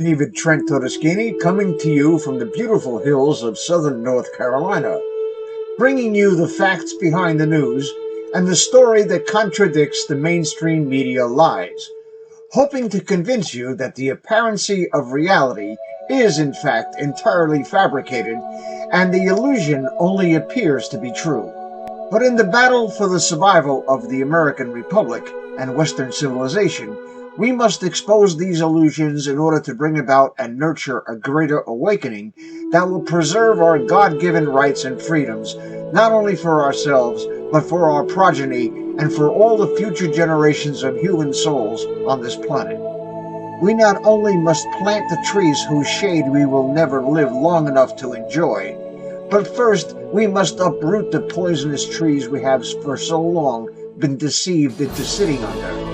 David Trent Todeschini coming to you from the beautiful hills of southern North Carolina, bringing you the facts behind the news and the story that contradicts the mainstream media lies, hoping to convince you that the apparency of reality is in fact entirely fabricated and the illusion only appears to be true. But in the battle for the survival of the American Republic and Western civilization, we must expose these illusions in order to bring about and nurture a greater awakening that will preserve our God-given rights and freedoms, not only for ourselves, but for our progeny and for all the future generations of human souls on this planet. We not only must plant the trees whose shade we will never live long enough to enjoy, but first we must uproot the poisonous trees we have for so long been deceived into sitting under.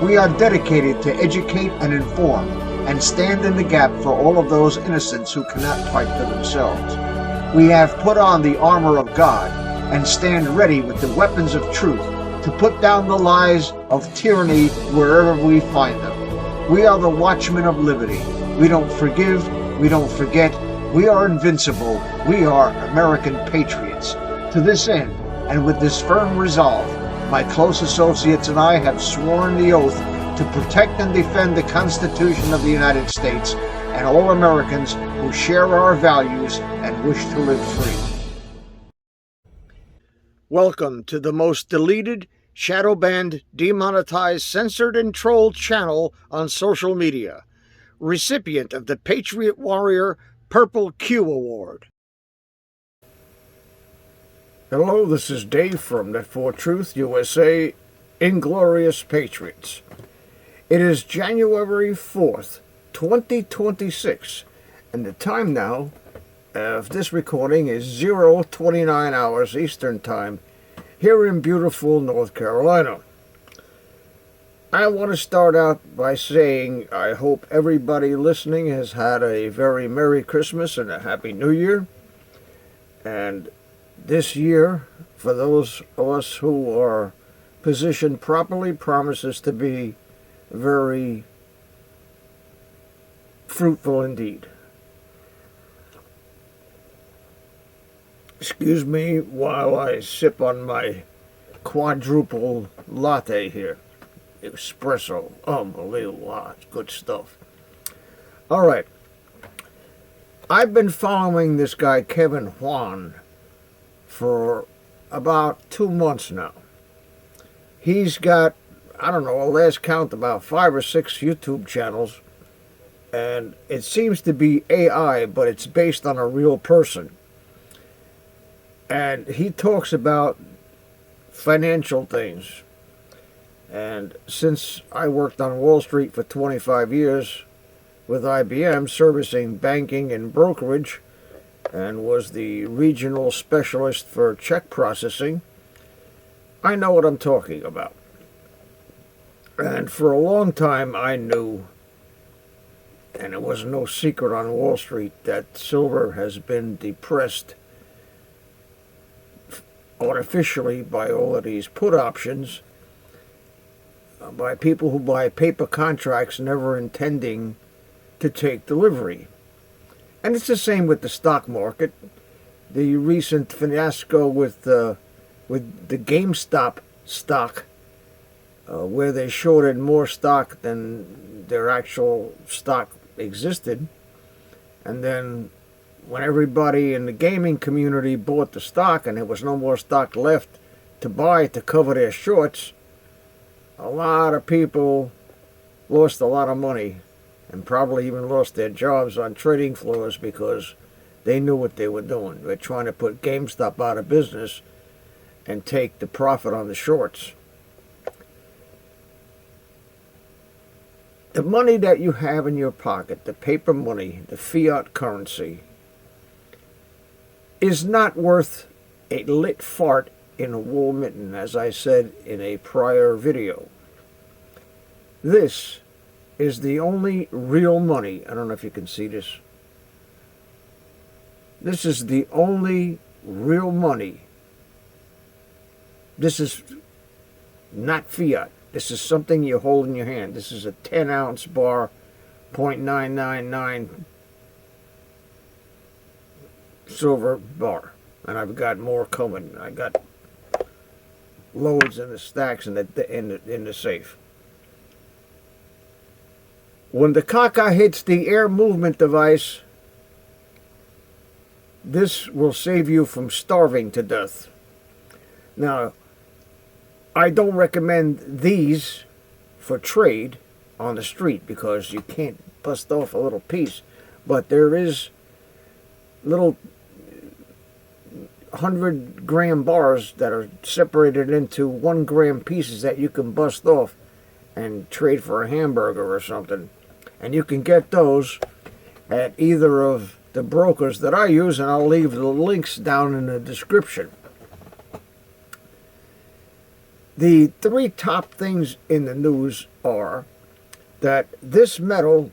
We are dedicated to educate and inform and stand in the gap for all of those innocents who cannot fight for themselves. We have put on the armor of God and stand ready with the weapons of truth to put down the lies of tyranny wherever we find them. We are the watchmen of liberty. We don't forgive, we don't forget, we are invincible. We are American patriots. To this end, and with this firm resolve, my close associates and I have sworn the oath to protect and defend the Constitution of the United States and all Americans who share our values and wish to live free. Welcome to the most deleted, shadow banned, demonetized, censored, and trolled channel on social media. Recipient of the Patriot Warrior Purple Q Award. Hello, this is Dave from Net4Truth USA, Inglorious Patriots. It is January 4th, 2026, and the time now of this recording is 0:29 hours Eastern Time here in beautiful North Carolina. I want to start out by saying I hope everybody listening has had a very Merry Christmas and a Happy New Year. And this year, for those of us who are positioned properly, promises to be very fruitful indeed. Excuse me while I sip on my quadruple latte here. Espresso. Unbelievable. Wow, it's good stuff. All right. I've been following this guy, Kevin Juan, for about 2 months now. He's got, I don't know, last count about 5 or 6 YouTube channels, and it seems to be AI, but it's based on a real person. And he talks about financial things. And since I worked on Wall Street for 25 years with IBM, servicing banking and brokerage, and was the regional specialist for check processing, I know what I'm talking about. And for a long time I knew, and it was no secret on Wall Street, that silver has been depressed artificially by all of these put options, by people who buy paper contracts never intending to take delivery. And it's the same with the stock market. The recent fiasco with the GameStop stock, where they shorted more stock than their actual stock existed. And then when everybody in the gaming community bought the stock and there was no more stock left to buy to cover their shorts, a lot of people lost a lot of money and probably even lost their jobs on trading floors because they knew what they were doing. They're trying to put GameStop out of business and take the profit on the shorts. The money that you have in your pocket, the paper money, the fiat currency, is not worth a lit fart in a wool mitten, as I said in a prior video. This is the only real money. I don't know if you can see this. This is the only real money. This is not fiat. This is something you hold in your hand. This is a 10-ounce bar 0.999 silver bar, and I've got more coming. I got loads in the stacks in the safe. When the caca hits the air movement device, this will save you from starving to death. Now, I don't recommend these for trade on the street because you can't bust off a little piece, but there is little 100-gram bars that are separated into 1-gram pieces that you can bust off and trade for a hamburger or something. And you can get those at either of the brokers that I use, and I'll leave the links down in the description. The 3 top things in the news are that this metal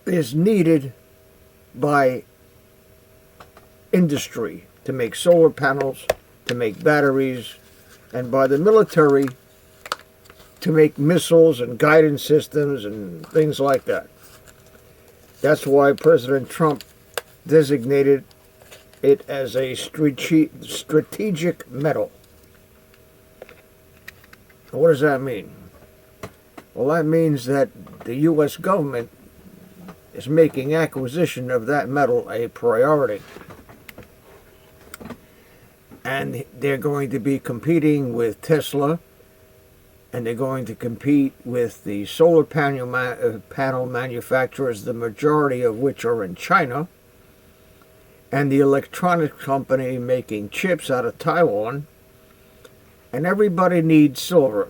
is needed by industry to make solar panels, to make batteries, and by the military to make missiles and guidance systems and things like that. That's why President Trump designated it as a strategic metal. What does that mean? Well, that means that the U.S. government is making acquisition of that metal a priority. And they're going to be competing with Tesla, and they're going to compete with the solar panel manufacturers, the majority of which are in China, and the electronics company making chips out of Taiwan, and everybody needs silver.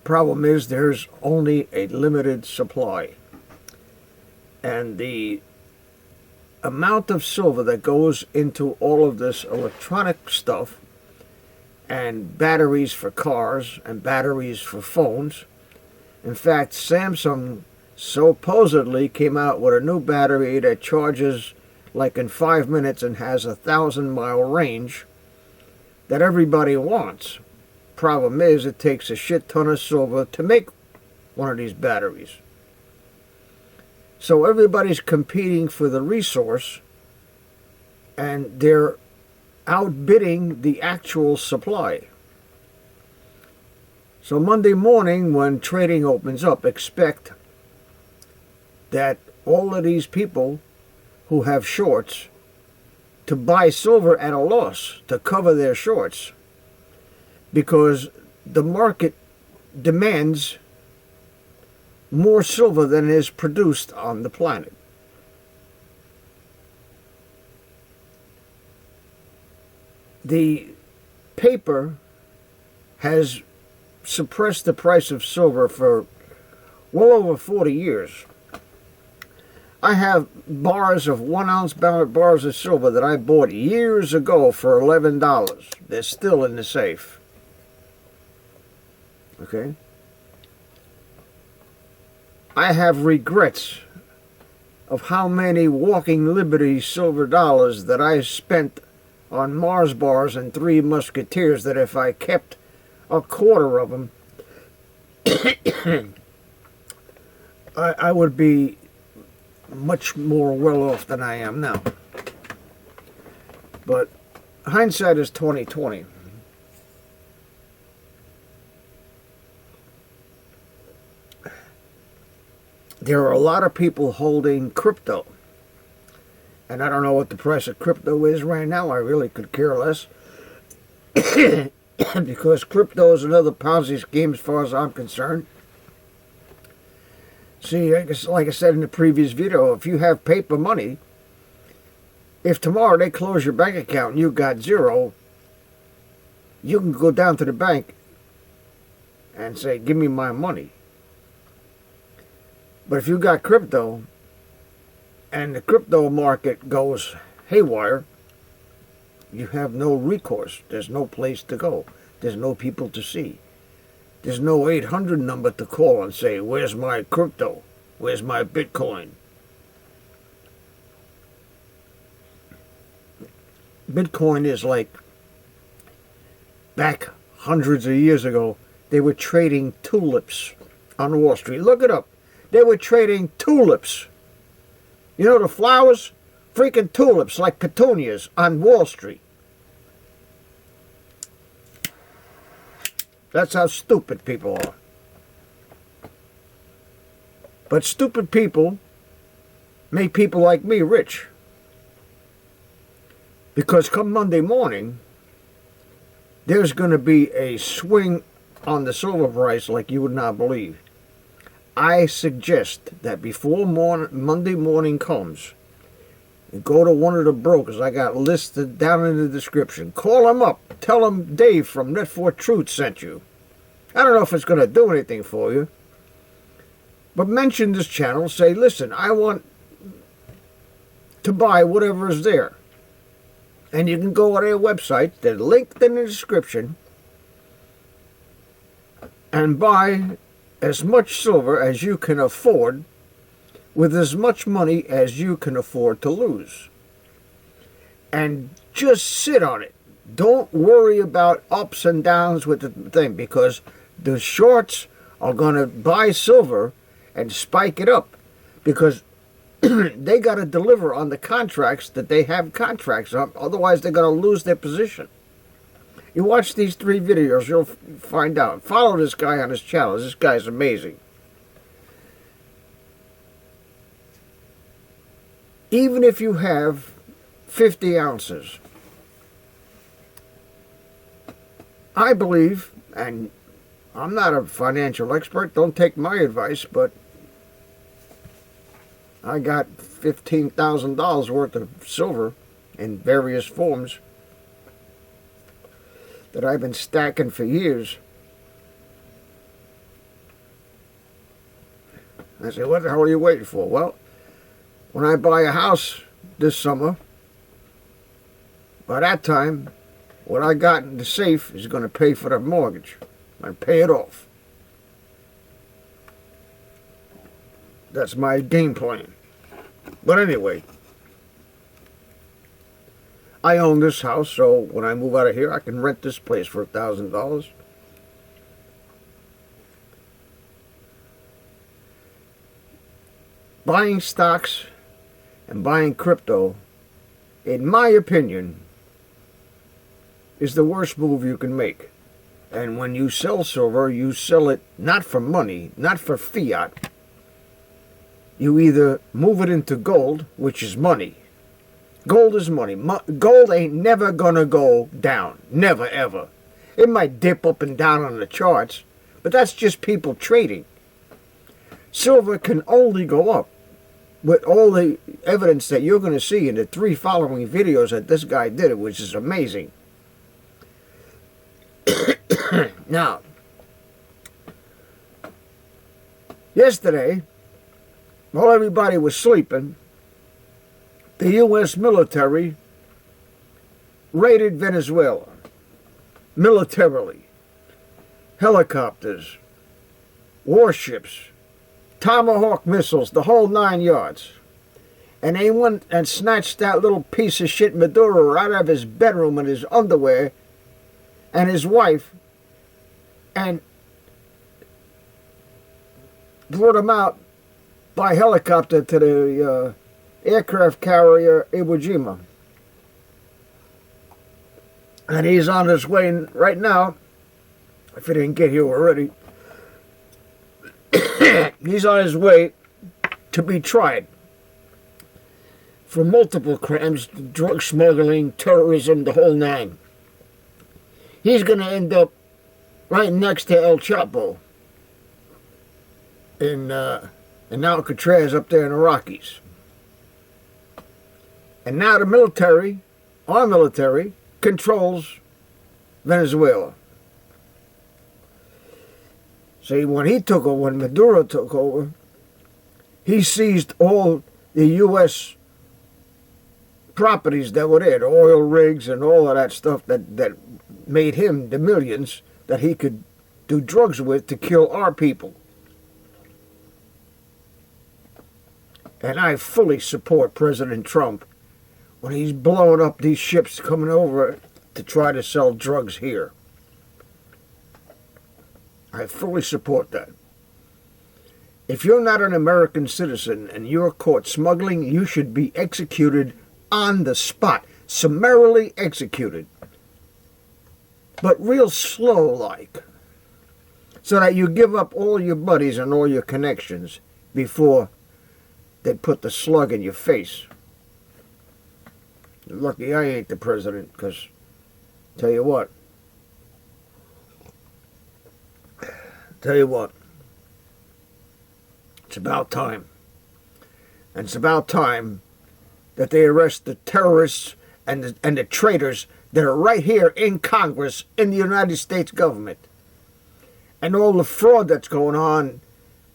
Problem is there's only a limited supply, and the amount of silver that goes into all of this electronic stuff and batteries for cars and batteries for phones. In fact, Samsung supposedly came out with a new battery that charges like in 5 minutes and has a 1,000-mile range that everybody wants. Problem is, it takes a shit ton of silver to make one of these batteries. So everybody's competing for the resource, and they're outbidding the actual supply. So Monday morning, when trading opens up, expect that all of these people who have shorts to buy silver at a loss to cover their shorts, because the market demands more silver than is produced on the planet. The paper has suppressed the price of silver for well over 40 years. I have bars of 1-ounce bars of silver that I bought years ago for $11. They're still in the safe. Okay? I have regrets of how many Walking Liberty silver dollars that I spent on Mars bars and Three Musketeers, that if I kept a quarter of them, I would be much more well off than I am now. But hindsight is 20/20. There are a lot of people holding crypto. And I don't know what the price of crypto is right now. I really could care less. Because crypto is another Ponzi scheme as far as I'm concerned. See, like I said in the previous video, if you have paper money, if tomorrow they close your bank account and you got zero, you can go down to the bank and say, give me my money. But if you got crypto, and the crypto market goes haywire, you have no recourse. There's no place to go. There's no people to see. There's no 800 number to call and say, where's my crypto? Where's my Bitcoin? Bitcoin is like, back hundreds of years ago, they were trading tulips on Wall Street. Look it up. They were trading tulips. You know the flowers? Freaking tulips like petunias on Wall Street. That's how stupid people are. But stupid people make people like me rich. Because come Monday morning, there's going to be a swing on the silver price like you would not believe. I suggest that before Monday morning comes, you go to one of the brokers I got listed down in the description. Call them up. Tell them Dave from N4T sent you. I don't know if it's going to do anything for you. But mention this channel. Say, listen, I want to buy whatever is there. And you can go on their website. They're linked in the description. And buy as much silver as you can afford with as much money as you can afford to lose. And just sit on it. Don't worry about ups and downs with the thing, because the shorts are going to buy silver and spike it up, because they got to deliver on the contracts that they have contracts on. Otherwise, they're going to lose their position. You watch these 3 videos, you'll find out. Follow this guy on his channel. This guy's amazing. Even if you have 50 ounces, I believe, and I'm not a financial expert, don't take my advice, but I got $15,000 worth of silver in various forms that I've been stacking for years. I say, what the hell are you waiting for? Well, when I buy a house this summer, by that time, what I got in the safe is going to pay for the mortgage and pay it off. That's my game plan. But anyway, I own this house, so when I move out of here, I can rent this place for $1,000. Buying stocks and buying crypto, in my opinion, is the worst move you can make. And when you sell silver, you sell it not for money, not for fiat. You either move it into gold, which is money. Gold is money. Gold ain't never gonna go down. Never, ever. It might dip up and down on the charts, but that's just people trading. Silver can only go up with all the evidence that you're going to see in the 3 following videos that this guy did, which is amazing. Now, yesterday, while everybody was sleeping, the U.S. military raided Venezuela militarily. Helicopters, warships, Tomahawk missiles, the whole 9 yards. And they went and snatched that little piece of shit Maduro out of his bedroom in his underwear and his wife, and brought him out by helicopter to the aircraft carrier Iwo Jima. And he's on his way right now, if he didn't get here already. He's on his way to be tried for multiple crimes, drug smuggling, terrorism, the whole 9. He's going to end up right next to El Chapo in Alcatraz up there in the Rockies. And now the military, our military, controls Venezuela. See, when Maduro took over, he seized all the U.S. properties that were there, the oil rigs and all of that stuff that made him the millions that he could do drugs with to kill our people. And I fully support President Trump when he's blowing up these ships coming over to try to sell drugs here. I fully support that. If you're not an American citizen and you're caught smuggling, you should be executed on the spot, summarily executed. But real slow like, so that you give up all your buddies and all your connections before they put the slug in your face. Lucky I ain't the president, because, tell you what, it's about time. And it's about time that they arrest the terrorists and the traitors that are right here in Congress, in the United States government. And all the fraud that's going on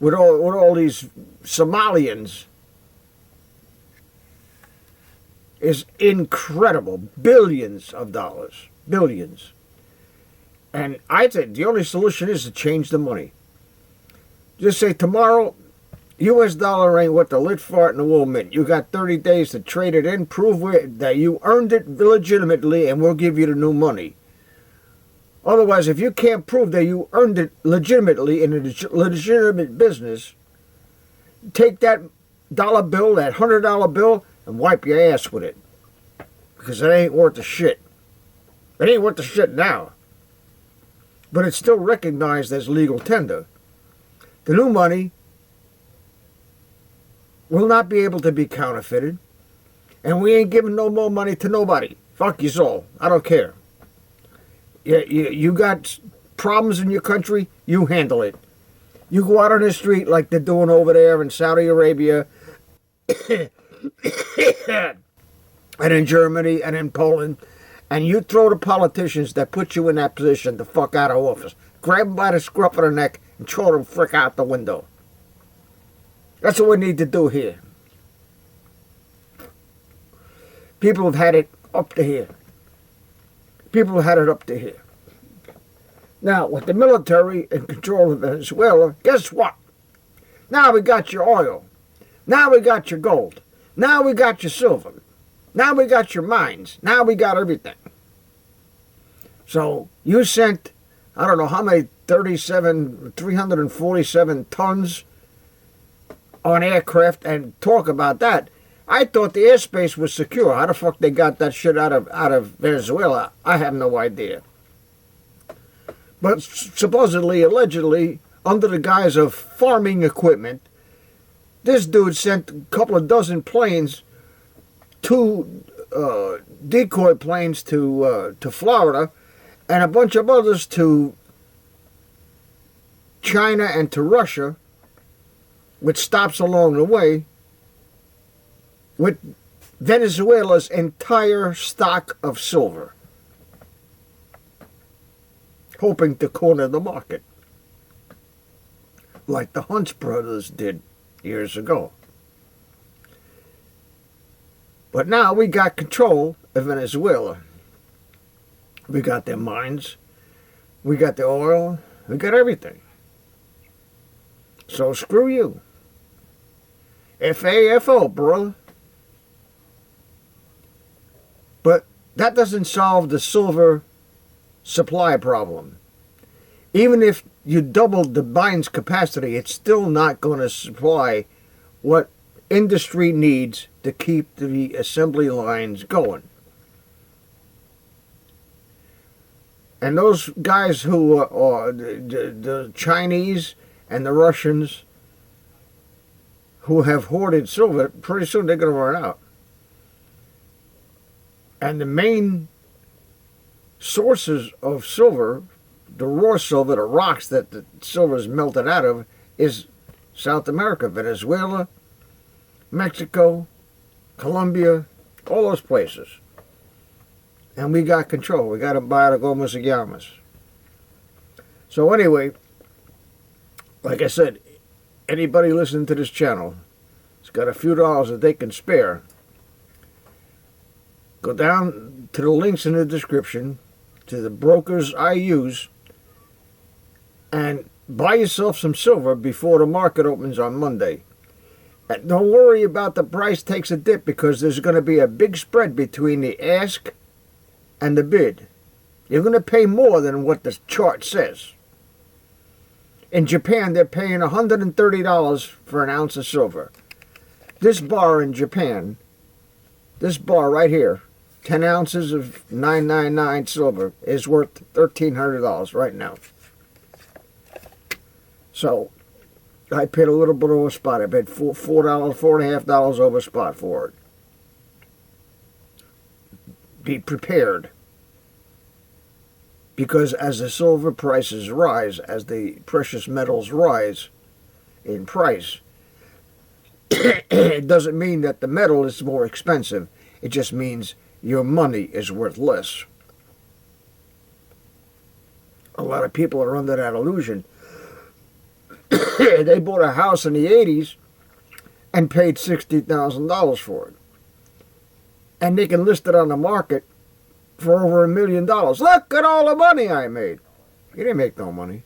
with all these Somalians is incredible. Billions of dollars. Billions. And I think the only solution is to change the money. Just say tomorrow, U.S. dollar ain't what the lit fart in the wool mint. You got 30 days to trade it in, prove that you earned it legitimately, and we'll give you the new money. Otherwise, if you can't prove that you earned it legitimately in a legitimate business, take that dollar bill, that $100 bill, and wipe your ass with it. Because it ain't worth the shit. It ain't worth the shit now. But it's still recognized as legal tender. The new money will not be able to be counterfeited. And we ain't giving no more money to nobody. Fuck you all. I don't care. You got problems in your country, you handle it. You go out on the street like they're doing over there in Saudi Arabia and in Germany and in Poland, and you throw the politicians that put you in that position the fuck out of office. Grab them by the scruff of the neck and throw them frick out the window. That's what we need to do here. People have had it up to here. People have had it up to here. Now, with the military in control of Venezuela, guess what? Now we got your oil. Now we got your gold. Now we got your silver. Now we got your mines. Now we got everything. So you sent, I don't know how many, 347 tons on aircraft, and talk about that. I thought the airspace was secure. How the fuck they got that shit out of Venezuela? I have no idea. But supposedly, allegedly, under the guise of farming equipment, this dude sent a couple of dozen planes, two decoy planes to Florida, and a bunch of others to China and to Russia, with stops along the way, with Venezuela's entire stock of silver, hoping to corner the market, like the Hunts brothers did years ago. But now we got control of Venezuela. We got their mines, we got the oil, we got everything. So screw you. FAFO, bro. But that doesn't solve the silver supply problem. Even if you doubled the mine's capacity, it's still not going to supply what industry needs to keep the assembly lines going. And those guys who are the Chinese and the Russians who have hoarded silver, pretty soon they're going to run out. And the main sources of silver, the raw silver, the rocks that the silver is melted out of, is South America, Venezuela, Mexico, Colombia, all those places. And we got control. We got them by the gomas and llamas. So anyway, like I said, anybody listening to this channel has got a few dollars that they can spare. Go down to the links in the description to the brokers I use and buy yourself some silver before the market opens on Monday. And don't worry about the price takes a dip, because there's going to be a big spread between the ask and the bid. You're going to pay more than what the chart says. In Japan, they're paying $130 for an ounce of silver. This bar in Japan, this bar right here, 10 ounces of 999 silver is worth $1,300 right now. So I paid a little bit over spot. I paid $4.5 over spot for it. Be prepared. Because as the silver prices rise, as the precious metals rise in price, it doesn't mean that the metal is more expensive. It just means your money is worth less. A lot of people are under that illusion. They bought a house in the 80s and paid $60,000 for it. And they can list it on the market for over $1 million. Look at all the money I made. You didn't make no money.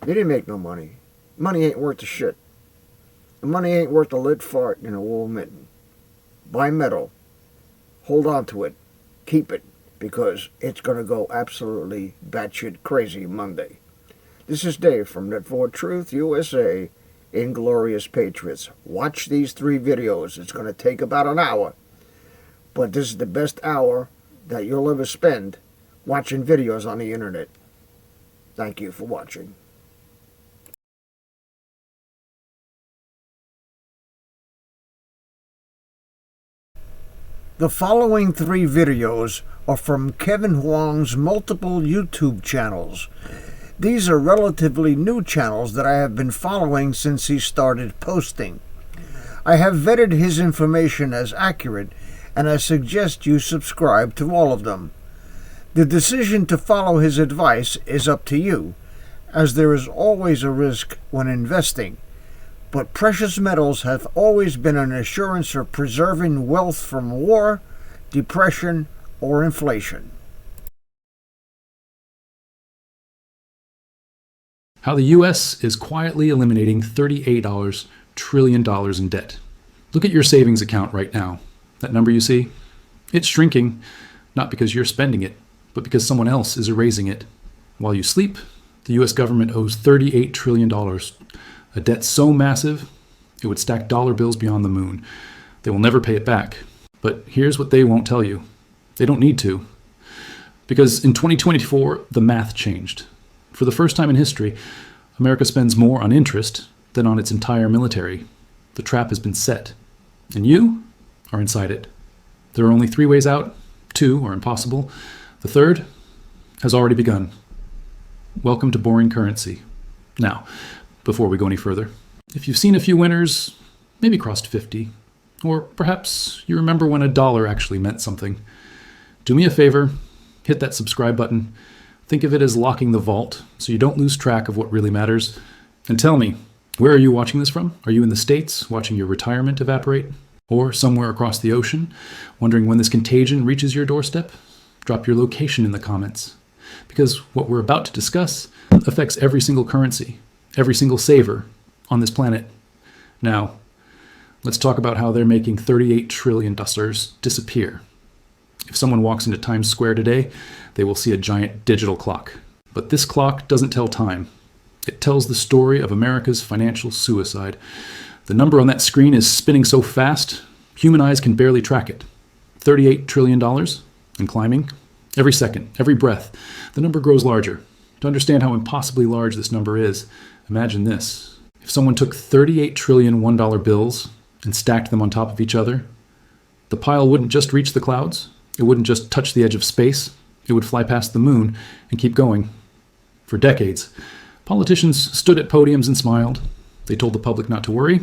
You didn't make no money. Money ain't worth a shit. Money ain't worth a lit fart in a wool mitten. Buy metal. Hold on to it. Keep it. Because it's going to go absolutely batshit crazy Monday. This is Dave from Net4 Truth USA, Inglorious Patriots. Watch these 3 videos. It's going to take about an hour. But this is the best hour that you'll ever spend watching videos on the internet. Thank you for watching. The following 3 videos are from Kevin Huang's multiple YouTube channels. These are relatively new channels that I have been following since he started posting. I have vetted his information as accurate, and I suggest you subscribe to all of them. The decision to follow his advice is up to you, as there is always a risk when investing. But precious metals have always been an assurance of preserving wealth from war, depression, or inflation. How the U.S. is quietly eliminating $38 trillion in debt. Look at your savings account right now. That number you see? It's shrinking, not because you're spending it, but because someone else is erasing it. While you sleep, the U.S. government owes $38 trillion, a debt so massive it would stack dollar bills beyond the moon. They will never pay it back. But here's what they won't tell you. They don't need to. Because in 2024, the math changed. For the first time in history, America spends more on interest than on its entire military. The trap has been set, and you are inside it. There are only 3 ways out. 2 are impossible. The third has already begun. Welcome to boring currency. Now, before we go any further, if you've seen a few winners, maybe crossed 50, or perhaps you remember when $1 actually meant something, do me a favor, hit that subscribe button. Think of it as locking the vault so you don't lose track of what really matters. And tell me, where are you watching this from? Are you in the States watching your retirement evaporate? Or somewhere across the ocean, wondering when this contagion reaches your doorstep? Drop your location in the comments. Because what we're about to discuss affects every single currency, every single saver on this planet. Now, let's talk about how they're making $38 trillion disappear. If someone walks into Times Square today, they will see a giant digital clock. But this clock doesn't tell time. It tells the story of America's financial suicide. The number on that screen is spinning so fast, human eyes can barely track it. $38 trillion and climbing. Every second, every breath, the number grows larger. To understand how impossibly large this number is, imagine this. If someone took 38 trillion $1 bills and stacked them on top of each other, the pile wouldn't just reach the clouds. It wouldn't just touch the edge of space. It would fly past the moon and keep going. For decades, politicians stood at podiums and smiled. They told the public not to worry.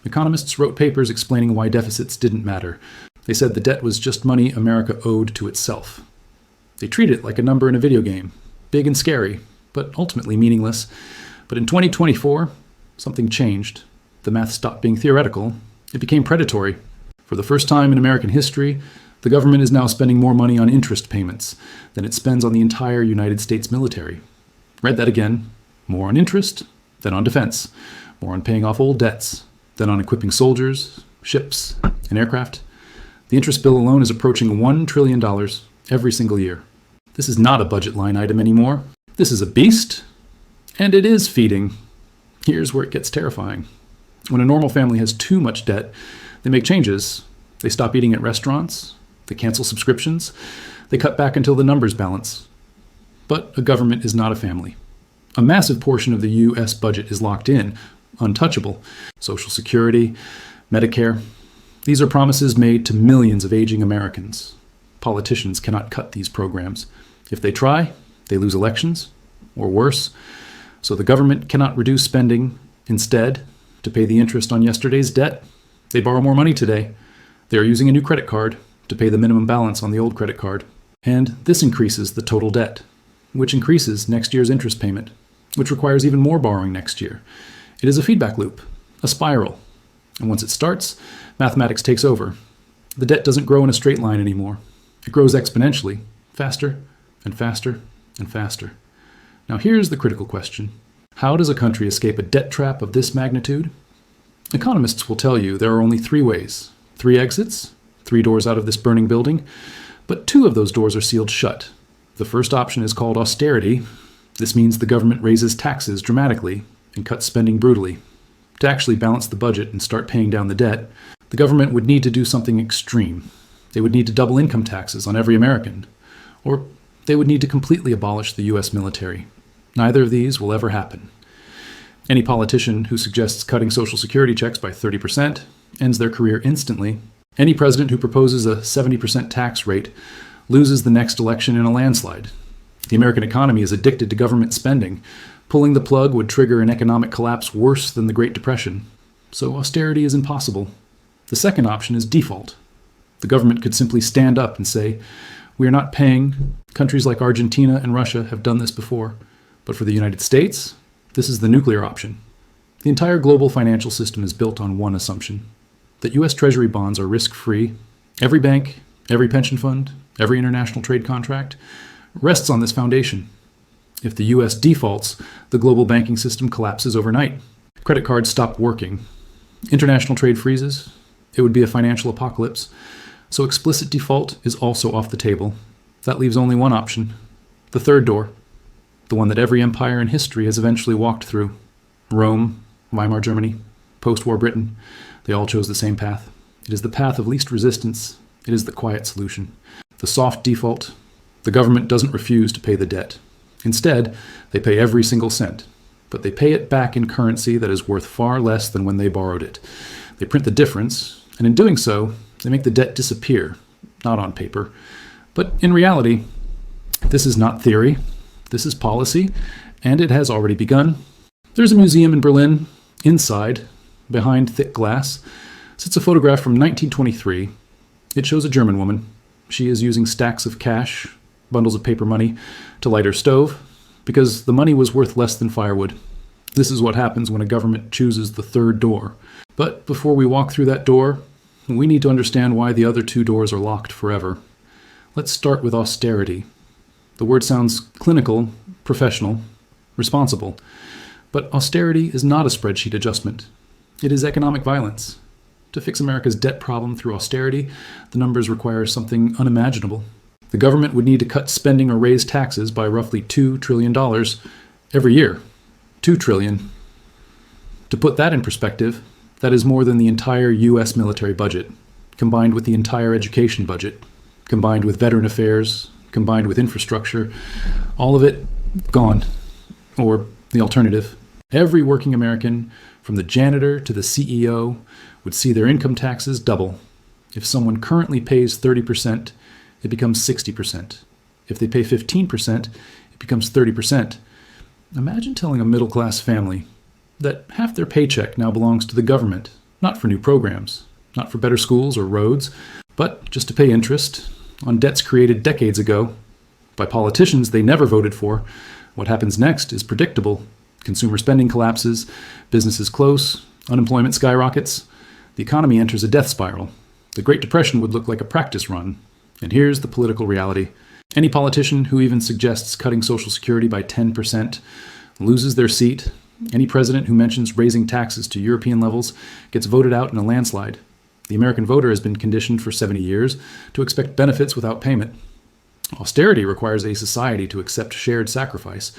Economists wrote papers explaining why deficits didn't matter. They said the debt was just money America owed to itself. They treated it like a number in a video game, big and scary, but ultimately meaningless. But in 2024, something changed. The math stopped being theoretical. It became predatory. For the first time in American history, the government is now spending more money on interest payments than it spends on the entire United States military. Read that again. More on interest than on defense. More on paying off old debts than on equipping soldiers, ships, and aircraft. The interest bill alone is approaching $1 trillion every single year. This is not a budget line item anymore. This is a beast, And it is feeding. Here's where it gets terrifying. When a normal family has too much debt, they make changes. They stop eating at restaurants. They cancel subscriptions. They cut back until the numbers balance. But a government is not a family. A massive portion of the U.S. budget is locked in, untouchable. Social Security, Medicare. These are promises made to millions of aging Americans. Politicians cannot cut these programs. If they try, they lose elections, or worse. So the government cannot reduce spending. Instead, to pay the interest on yesterday's debt, they borrow more money today. They are using a new credit card to pay the minimum balance on the old credit card. And this increases the total debt, which increases next year's interest payment, which requires even more borrowing next year. It is a feedback loop, a spiral. And once it starts, mathematics takes over. The debt doesn't grow in a straight line anymore. It grows exponentially, faster and faster and faster. Now here's the critical question. How does a country escape a debt trap of this magnitude? Economists will tell you there are only 3 ways. 3 exits, 3 doors out of this burning building, but 2 of those doors are sealed shut. The first option is called austerity. This means the government raises taxes dramatically and cuts spending brutally. To actually balance the budget and start paying down the debt, the government would need to do something extreme. They would need to double income taxes on every American, or they would need to completely abolish the U.S. military. Neither of these will ever happen. Any politician who suggests cutting Social Security checks by 30% ends their career instantly. Any president who proposes a 70% tax rate loses the next election in a landslide. The American economy is addicted to government spending. Pulling the plug would trigger an economic collapse worse than the Great Depression. So austerity is impossible. The second option is default. The government could simply stand up and say, "We are not paying. Countries like Argentina and Russia have done this before. But for the United States, this is the nuclear option." The entire global financial system is built on one assumption, that U.S. Treasury bonds are risk-free. Every bank, every pension fund, every international trade contract rests on this foundation. If the U.S. defaults, the global banking system collapses overnight. Credit cards stop working. International trade freezes. It would be a financial apocalypse. So explicit default is also off the table. That leaves only one option, the third door, the one that every empire in history has eventually walked through. Rome, Weimar Germany, post-war Britain, they all chose the same path. It is the path of least resistance. It is the quiet solution. The soft default. The government doesn't refuse to pay the debt. Instead, they pay every single cent. But they pay it back in currency that is worth far less than when they borrowed it. They print the difference, and in doing so, they make the debt disappear, not on paper. But in reality, this is not theory. This is policy, and it has already begun. There's a museum in Berlin. Inside, behind thick glass, sits a photograph from 1923. It shows a German woman. She is using stacks of cash, bundles of paper money, to light her stove, because the money was worth less than firewood. This is what happens when a government chooses the third door. But before we walk through that door, we need to understand why the other 2 doors are locked forever. Let's start with austerity. The word sounds clinical, professional, responsible. But austerity is not a spreadsheet adjustment. It is economic violence. To fix America's debt problem through austerity, the numbers require something unimaginable. The government would need to cut spending or raise taxes by roughly $2 trillion every year. $2 trillion. To put that in perspective, that is more than the entire U.S. military budget, combined with the entire education budget, combined with veteran affairs, combined with infrastructure, all of it gone. Or the alternative. Every working American, from the janitor to the CEO, would see their income taxes double. If someone currently pays 30%, it becomes 60%. If they pay 15%, it becomes 30%. Imagine telling a middle-class family that half their paycheck now belongs to the government, not for new programs, not for better schools or roads, but just to pay interest on debts created decades ago by politicians they never voted for. What happens next is predictable. Consumer spending collapses, businesses close, unemployment skyrockets. The economy enters a death spiral. The Great Depression would look like a practice run. And here's the political reality. Any politician who even suggests cutting Social Security by 10% loses their seat. Any president who mentions raising taxes to European levels gets voted out in a landslide. The American voter has been conditioned for 70 years to expect benefits without payment. Austerity requires a society to accept shared sacrifice.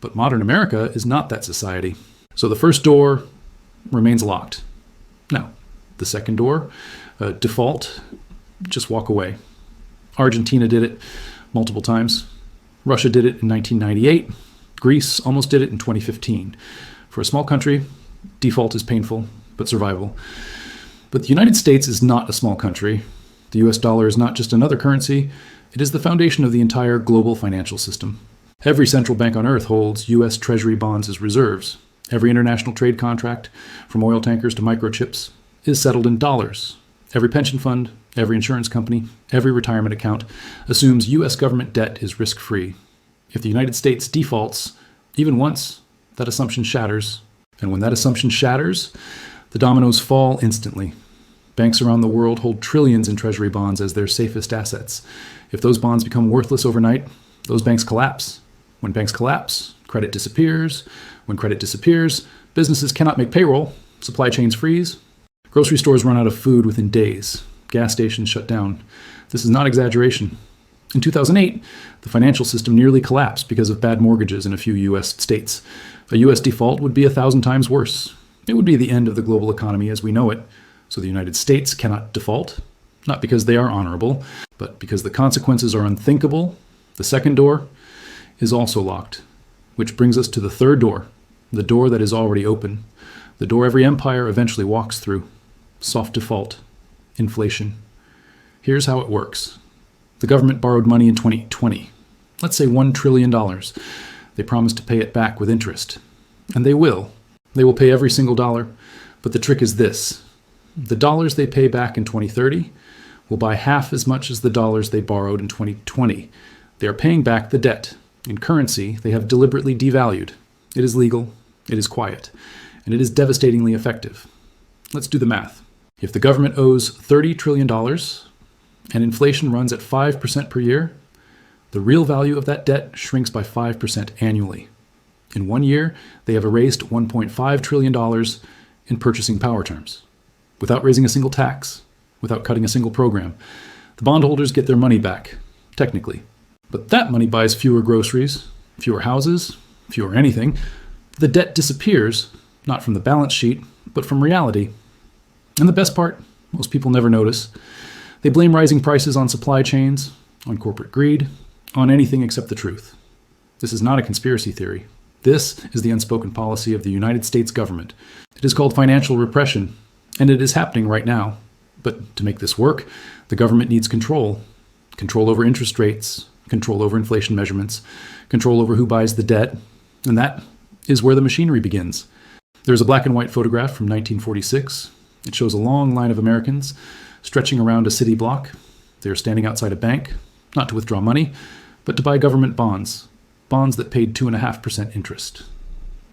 But modern America is not that society. So the first door remains locked. Now, the second door, default, just walk away. Argentina did it multiple times. Russia did it in 1998. Greece almost did it in 2015. For a small country, default is painful, but survivable. But the United States is not a small country. The US dollar is not just another currency. It is the foundation of the entire global financial system. Every central bank on earth holds US Treasury bonds as reserves. Every international trade contract, from oil tankers to microchips, is settled in dollars. Every pension fund, every insurance company, every retirement account assumes US government debt is risk-free. If the United States defaults, even once, that assumption shatters. And when that assumption shatters, the dominoes fall instantly. Banks around the world hold trillions in treasury bonds as their safest assets. If those bonds become worthless overnight, those banks collapse. When banks collapse, credit disappears. When credit disappears, businesses cannot make payroll, supply chains freeze, grocery stores run out of food within days, gas stations shut down. This is not exaggeration. In 2008, the financial system nearly collapsed because of bad mortgages in a few U.S. states. A U.S. default would be 1,000 times worse. It would be the end of the global economy as we know it. So the United States cannot default, not because they are honorable, but because the consequences are unthinkable. The second door is also locked, which brings us to the third door, the door that is already open, the door every empire eventually walks through. Soft default, inflation. Here's how it works. The government borrowed money in 2020, let's say $1 trillion. They promised to pay it back with interest. And they will. They will pay every single dollar. But the trick is this. The dollars they pay back in 2030 will buy half as much as the dollars they borrowed in 2020. They are paying back the debt in currency they have deliberately devalued. It is legal, it is quiet, and it is devastatingly effective. Let's do the math. If the government owes $30 trillion and inflation runs at 5% per year, the real value of that debt shrinks by 5% annually. In 1 year, they have erased $1.5 trillion in purchasing power terms. Without raising a single tax, without cutting a single program, the bondholders get their money back, technically. But that money buys fewer groceries, fewer houses, fewer anything. The debt disappears, not from the balance sheet, but from reality. And the best part, most people never notice. They blame rising prices on supply chains, on corporate greed, on anything except the truth. This is not a conspiracy theory. This is the unspoken policy of the United States government. It is called financial repression, and it is happening right now. But to make this work, the government needs control. Control over interest rates, control over inflation measurements, control over who buys the debt, and that is where the machinery begins. There's a black and white photograph from 1946. It shows a long line of Americans stretching around a city block. They are standing outside a bank, not to withdraw money, but to buy government bonds, bonds that paid 2.5% interest.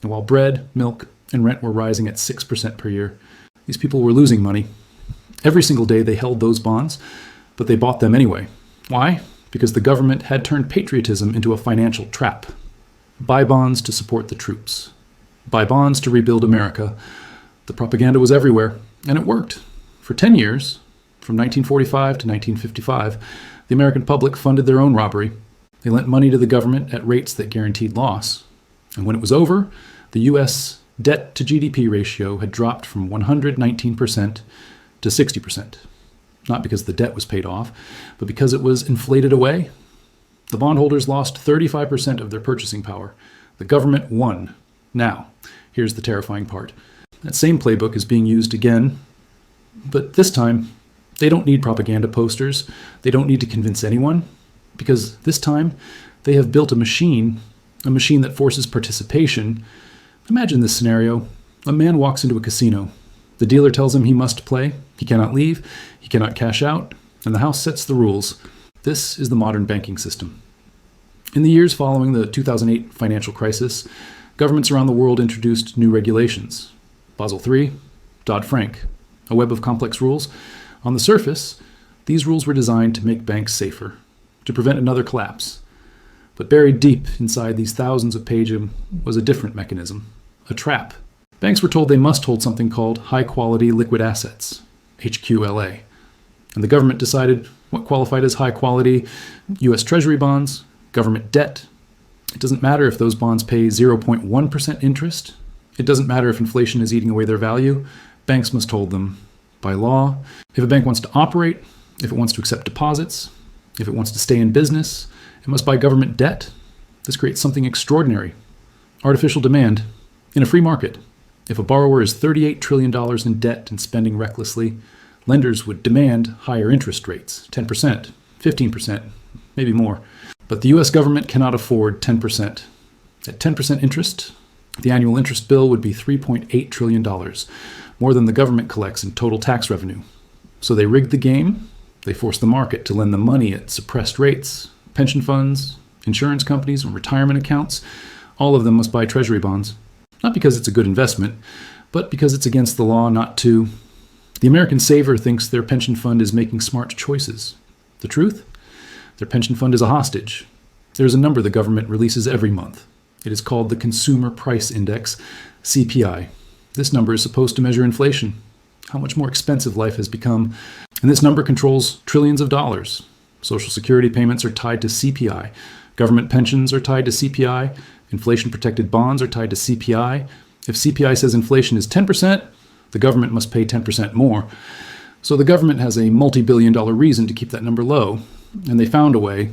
And while bread, milk, and rent were rising at 6% per year, these people were losing money. Every single day they held those bonds, but they bought them anyway. Why? Because the government had turned patriotism into a financial trap. Buy bonds to support the troops. Buy bonds to rebuild America. The propaganda was everywhere, and it worked. For 10 years, from 1945 to 1955, the American public funded their own robbery. They lent money to the government at rates that guaranteed loss. And when it was over, the U.S. debt to GDP ratio had dropped from 119% to 60%. Not because the debt was paid off, but because it was inflated away. The bondholders lost 35% of their purchasing power. The government won. Now, here's the terrifying part. That same playbook is being used again, but this time, they don't need propaganda posters. They don't need to convince anyone, because this time, they have built a machine that forces participation. Imagine this scenario. A man walks into a casino. The dealer tells him he must play, he cannot leave, he cannot cash out, and the house sets the rules. This is the modern banking system. In the years following the 2008 financial crisis, governments around the world introduced new regulations. Basel III, Dodd-Frank, a web of complex rules. On the surface, these rules were designed to make banks safer, to prevent another collapse. But buried deep inside these thousands of pages was a different mechanism, a trap. Banks were told they must hold something called high-quality liquid assets, HQLA. And the government decided what qualified as high-quality U.S. Treasury bonds, government debt, It doesn't matter if those bonds pay 0.1% interest. It doesn't matter if inflation is eating away their value. Banks must hold them by law. If a bank wants to operate, if it wants to accept deposits, if it wants to stay in business, it must buy government debt. This creates something extraordinary. Artificial demand in a free market. If a borrower is $38 trillion in debt and spending recklessly, lenders would demand higher interest rates, 10%, 15%, maybe more. But the US government cannot afford 10%. At 10% interest, the annual interest bill would be $3.8 trillion, more than the government collects in total tax revenue. So they rigged the game. They forced the market to lend the money at suppressed rates. Pension funds, insurance companies, and retirement accounts, all of them must buy treasury bonds. Not because it's a good investment, but because it's against the law not to. The American saver thinks their pension fund is making smart choices. The truth? Their pension fund is a hostage. There's a number the government releases every month. It is called the Consumer Price Index, CPI. This number is supposed to measure inflation, how much more expensive life has become, and this number controls trillions of dollars. Social Security payments are tied to CPI. Government pensions are tied to CPI. Inflation-protected bonds are tied to CPI. If CPI says inflation is 10%, the government must pay 10% more. So the government has a multi-billion-dollar reason to keep that number low, and they found a way.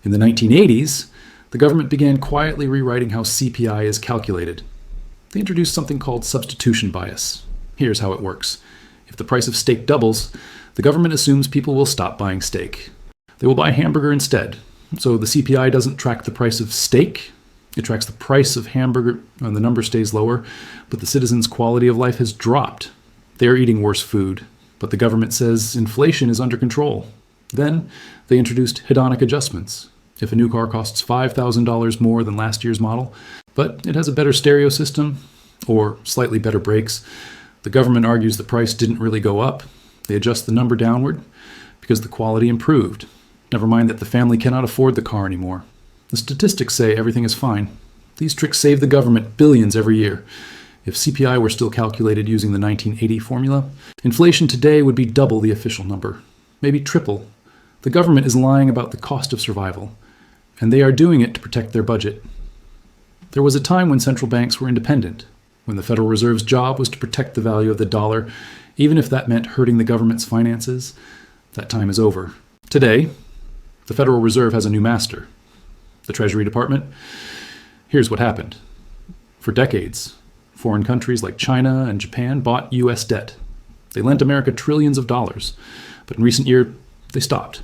In the 1980s, the government began quietly rewriting how CPI is calculated. They introduced something called substitution bias. Here's how it works. If the price of steak doubles, the government assumes people will stop buying steak. They will buy hamburger instead. So the CPI doesn't track the price of steak. It tracks the price of hamburger, and the number stays lower, but the citizens' quality of life has dropped. They are eating worse food, but the government says inflation is under control. Then they introduced hedonic adjustments. If a new car costs $5,000 more than last year's model, but it has a better stereo system or slightly better brakes, the government argues the price didn't really go up. They adjust the number downward because the quality improved. Never mind that the family cannot afford the car anymore. The statistics say everything is fine. These tricks save the government billions every year. If CPI were still calculated using the 1980 formula, inflation today would be double the official number, maybe triple. The government is lying about the cost of survival, and they are doing it to protect their budget. There was a time when central banks were independent, when the Federal Reserve's job was to protect the value of the dollar, even if that meant hurting the government's finances. That time is over. Today, the Federal Reserve has a new master, the Treasury Department. Here's what happened. For decades, foreign countries like China and Japan bought U.S. debt. They lent America trillions of dollars, but in recent years, they stopped.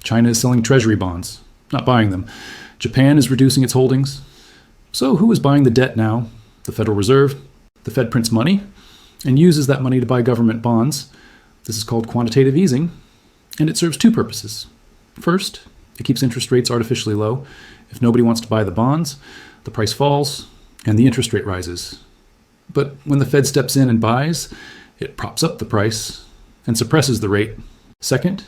China is selling treasury bonds, not buying them. Japan is reducing its holdings. So who is buying the debt now? The Federal Reserve. The Fed prints money and uses that money to buy government bonds. This is called quantitative easing, and it serves two purposes. First, it keeps interest rates artificially low. If nobody wants to buy the bonds, the price falls and the interest rate rises. But when the Fed steps in and buys, it props up the price and suppresses the rate. Second,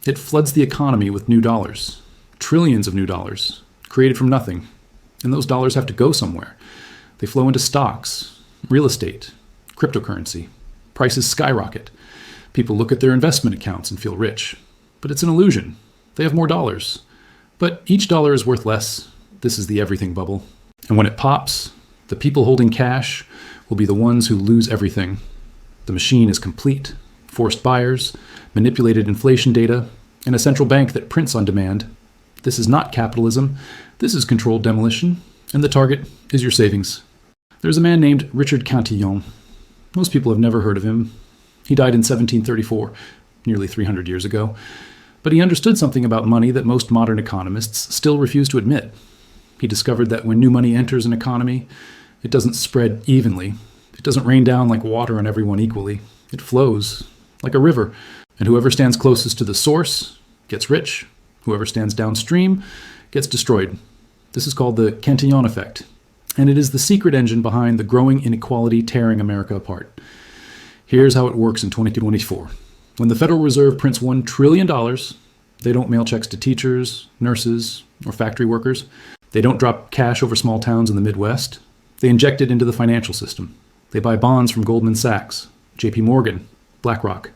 it floods the economy with new dollars, trillions of new dollars, created from nothing. And those dollars have to go somewhere. They flow into stocks, real estate, cryptocurrency. Prices skyrocket. People look at their investment accounts and feel rich. But it's an illusion. They have more dollars. But each dollar is worth less. This is the everything bubble. And when it pops, the people holding cash will be the ones who lose everything. The machine is complete. Forced buyers, manipulated inflation data, and a central bank that prints on demand. This is not capitalism. This is controlled demolition, and the target is your savings. There's a man named Richard Cantillon. Most people have never heard of him. He died in 1734, nearly 300 years ago. But he understood something about money that most modern economists still refuse to admit. He discovered that when new money enters an economy, it doesn't spread evenly. It doesn't rain down like water on everyone equally. It flows like a river, and whoever stands closest to the source gets rich. Whoever stands downstream gets destroyed. This is called the Cantillon effect, and it is the secret engine behind the growing inequality tearing America apart. Here's how it works in 2024. When the Federal Reserve prints $1 trillion, they don't mail checks to teachers, nurses, or factory workers. They don't drop cash over small towns in the Midwest. They inject it into the financial system. They buy bonds from Goldman Sachs, JP Morgan, BlackRock.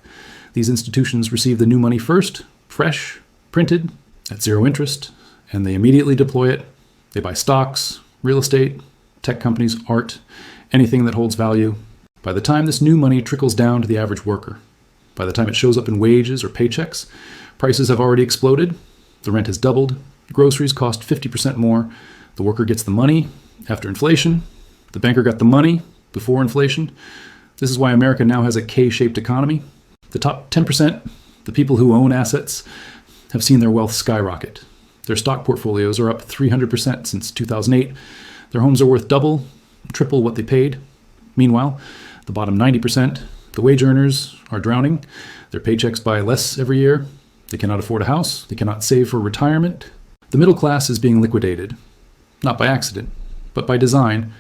These institutions receive the new money first, fresh, printed, at zero interest, and they immediately deploy it They buy stocks, real estate, tech companies, art, anything that holds value. By the time this new money trickles down to the average worker, by the time it shows up in wages or paychecks, prices have already exploded, the rent has doubled, groceries cost 50% more, the worker gets the money after inflation, the banker got the money before inflation. This is why America now has a K-shaped economy. The top 10%, the people who own assets, have seen their wealth skyrocket. Their stock portfolios are up 300% since 2008. Their homes are worth double, triple what they paid. Meanwhile, the bottom 90%, the wage earners, are drowning. Their paychecks buy less every year. They cannot afford a house. They cannot save for retirement. The middle class is being liquidated, not by accident, but by design,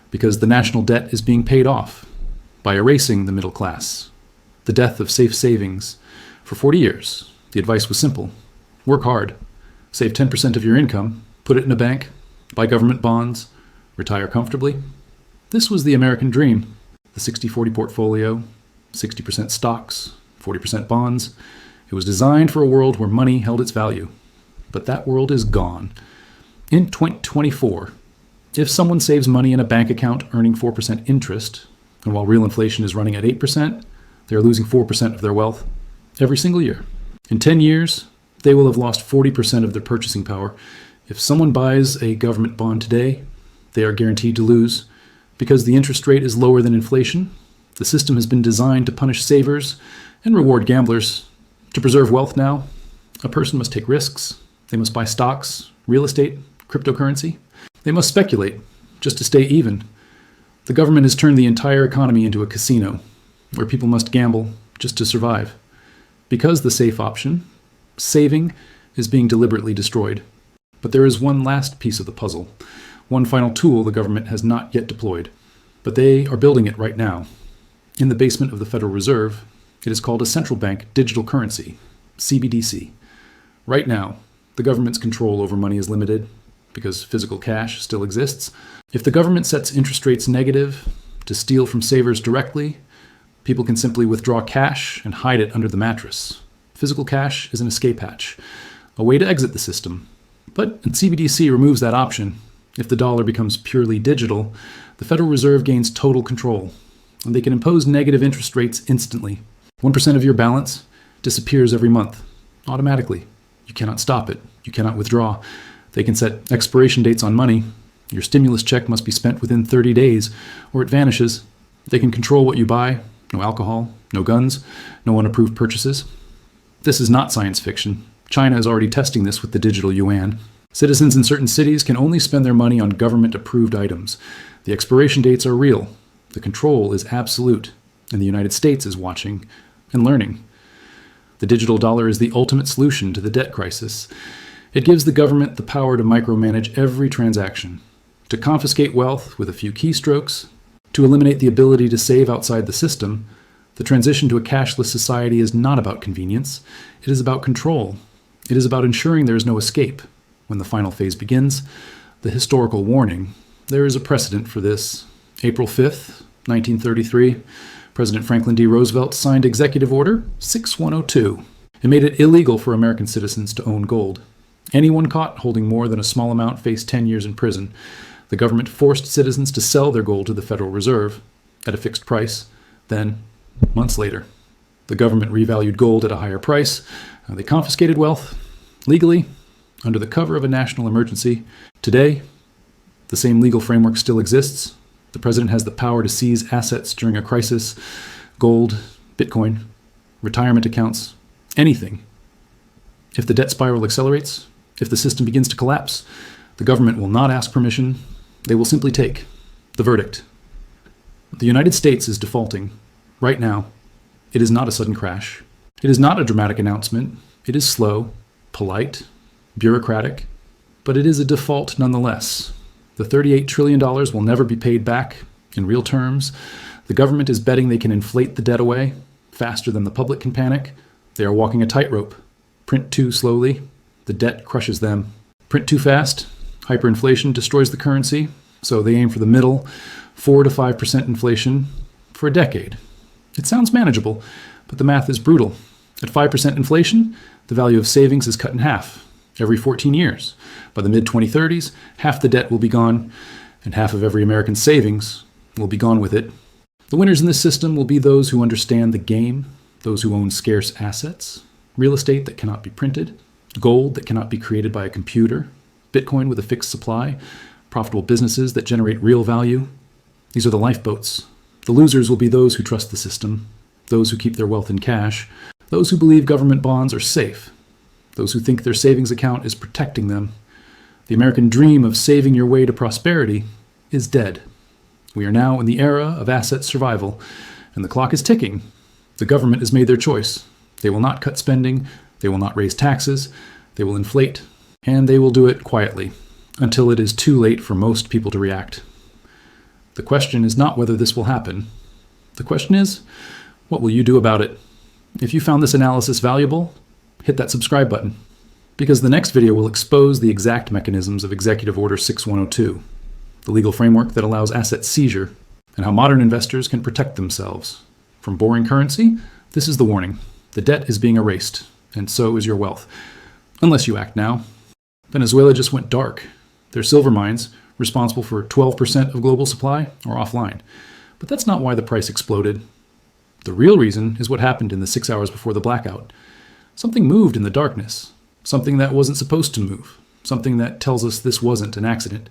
because the national debt is being paid off by erasing the middle class. The death of safe savings. For 40 years, the advice was simple. Work hard. Save 10% of your income. Put it in a bank. Buy government bonds. Retire comfortably. This was the American dream. The 60-40 portfolio, 60% stocks, 40% bonds. It was designed for a world where money held its value. But that world is gone. In 2024, if someone saves money in a bank account earning 4% interest, and while real inflation is running at 8%, they are losing 4% of their wealth every single year. In 10 years, they will have lost 40% of their purchasing power. If someone buys a government bond today, they are guaranteed to lose. Because the interest rate is lower than inflation, the system has been designed to punish savers and reward gamblers. To preserve wealth now, a person must take risks. They must buy stocks, real estate, cryptocurrency. They must speculate just to stay even. The government has turned the entire economy into a casino where people must gamble just to survive. Because the safe option, saving, is being deliberately destroyed. But there is one last piece of the puzzle. One final tool the government has not yet deployed, but they are building it right now. In the basement of the Federal Reserve, it is called a central bank digital currency, CBDC. Right now, the government's control over money is limited because physical cash still exists. If the government sets interest rates negative to steal from savers directly, people can simply withdraw cash and hide it under the mattress. Physical cash is an escape hatch, a way to exit the system. But CBDC removes that option. If the dollar becomes purely digital, the Federal Reserve gains total control, and they can impose negative interest rates instantly. 1% of your balance disappears every month, automatically. You cannot stop it. You cannot withdraw. They can set expiration dates on money. Your stimulus check must be spent within 30 days, or it vanishes. They can control what you buy. No alcohol, no guns, no unapproved purchases. This is not science fiction. China is already testing this with the digital yuan. Citizens in certain cities can only spend their money on government-approved items. The expiration dates are real. The control is absolute. And the United States is watching and learning. The digital dollar is the ultimate solution to the debt crisis. It gives the government the power to micromanage every transaction, to confiscate wealth with a few keystrokes, to eliminate the ability to save outside the system. The transition to a cashless society is not about convenience. It is about control. It is about ensuring there is no escape. When the final phase begins, the historical warning, there is a precedent for this. April 5th, 1933, President Franklin D. Roosevelt signed Executive Order 6102. It made it illegal for American citizens to own gold. Anyone caught holding more than a small amount faced 10 years in prison. The government forced citizens to sell their gold to the Federal Reserve at a fixed price. Then, months later, the government revalued gold at a higher price. They confiscated wealth legally, under the cover of a national emergency. Today, the same legal framework still exists. The president has the power to seize assets during a crisis, gold, Bitcoin, retirement accounts, anything. If the debt spiral accelerates, if the system begins to collapse, the government will not ask permission. They will simply take the verdict. The United States is defaulting right now. It is not a sudden crash. It is not a dramatic announcement. It is slow, polite, bureaucratic, but it is a default nonetheless. The $38 trillion will never be paid back in real terms. The government is betting they can inflate the debt away faster than the public can panic. They are walking a tightrope. Print too slowly, the debt crushes them. Print too fast, hyperinflation destroys the currency, so they aim for the middle, 4 to 5% inflation for a decade. It sounds manageable, but the math is brutal. At 5% inflation, the value of savings is cut in half. every 14 years. By the mid-2030s, half the debt will be gone, and half of every American's savings will be gone with it. The winners in this system will be those who understand the game, those who own scarce assets, real estate that cannot be printed, gold that cannot be created by a computer, Bitcoin with a fixed supply, profitable businesses that generate real value. These are the lifeboats. The losers will be those who trust the system, those who keep their wealth in cash, those who believe government bonds are safe, those who think their savings account is protecting them. The American dream of saving your way to prosperity is dead. We are now in the era of asset survival, and the clock is ticking. The government has made their choice. They will not cut spending, they will not raise taxes, they will inflate, and they will do it quietly, until it is too late for most people to react. The question is not whether this will happen. The question is, what will you do about it? If you found this analysis valuable, hit that subscribe button, because the next video will expose the exact mechanisms of Executive Order 6102, the legal framework that allows asset seizure, and how modern investors can protect themselves. From boring currency, this is the warning. The debt is being erased, and so is your wealth. Unless you act now. Venezuela just went dark. Their silver mines, responsible for 12% of global supply, are offline. But that's not why the price exploded. The real reason is what happened in the 6 hours before the blackout. Something moved in the darkness. Something that wasn't supposed to move. Something that tells us this wasn't an accident.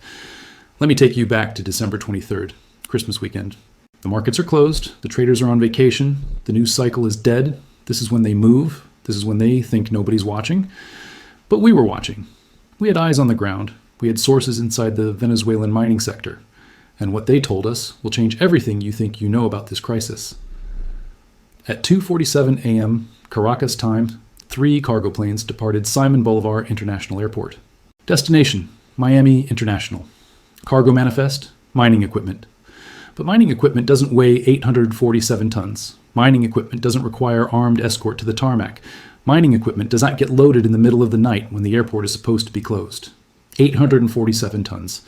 Let me take you back to December 23rd, Christmas weekend. The markets are closed. The traders are on vacation. The news cycle is dead. This is when they move. This is when they think nobody's watching. But we were watching. We had eyes on the ground. We had sources inside the Venezuelan mining sector. And what they told us will change everything you think you know about this crisis. At 2:47 a.m. Caracas time, 3 cargo planes departed Simon Bolivar International Airport. Destination, Miami International. Cargo manifest, mining equipment. But mining equipment doesn't weigh 847 tons. Mining equipment doesn't require armed escort to the tarmac. Mining equipment does not get loaded in the middle of the night when the airport is supposed to be closed. 847 tons.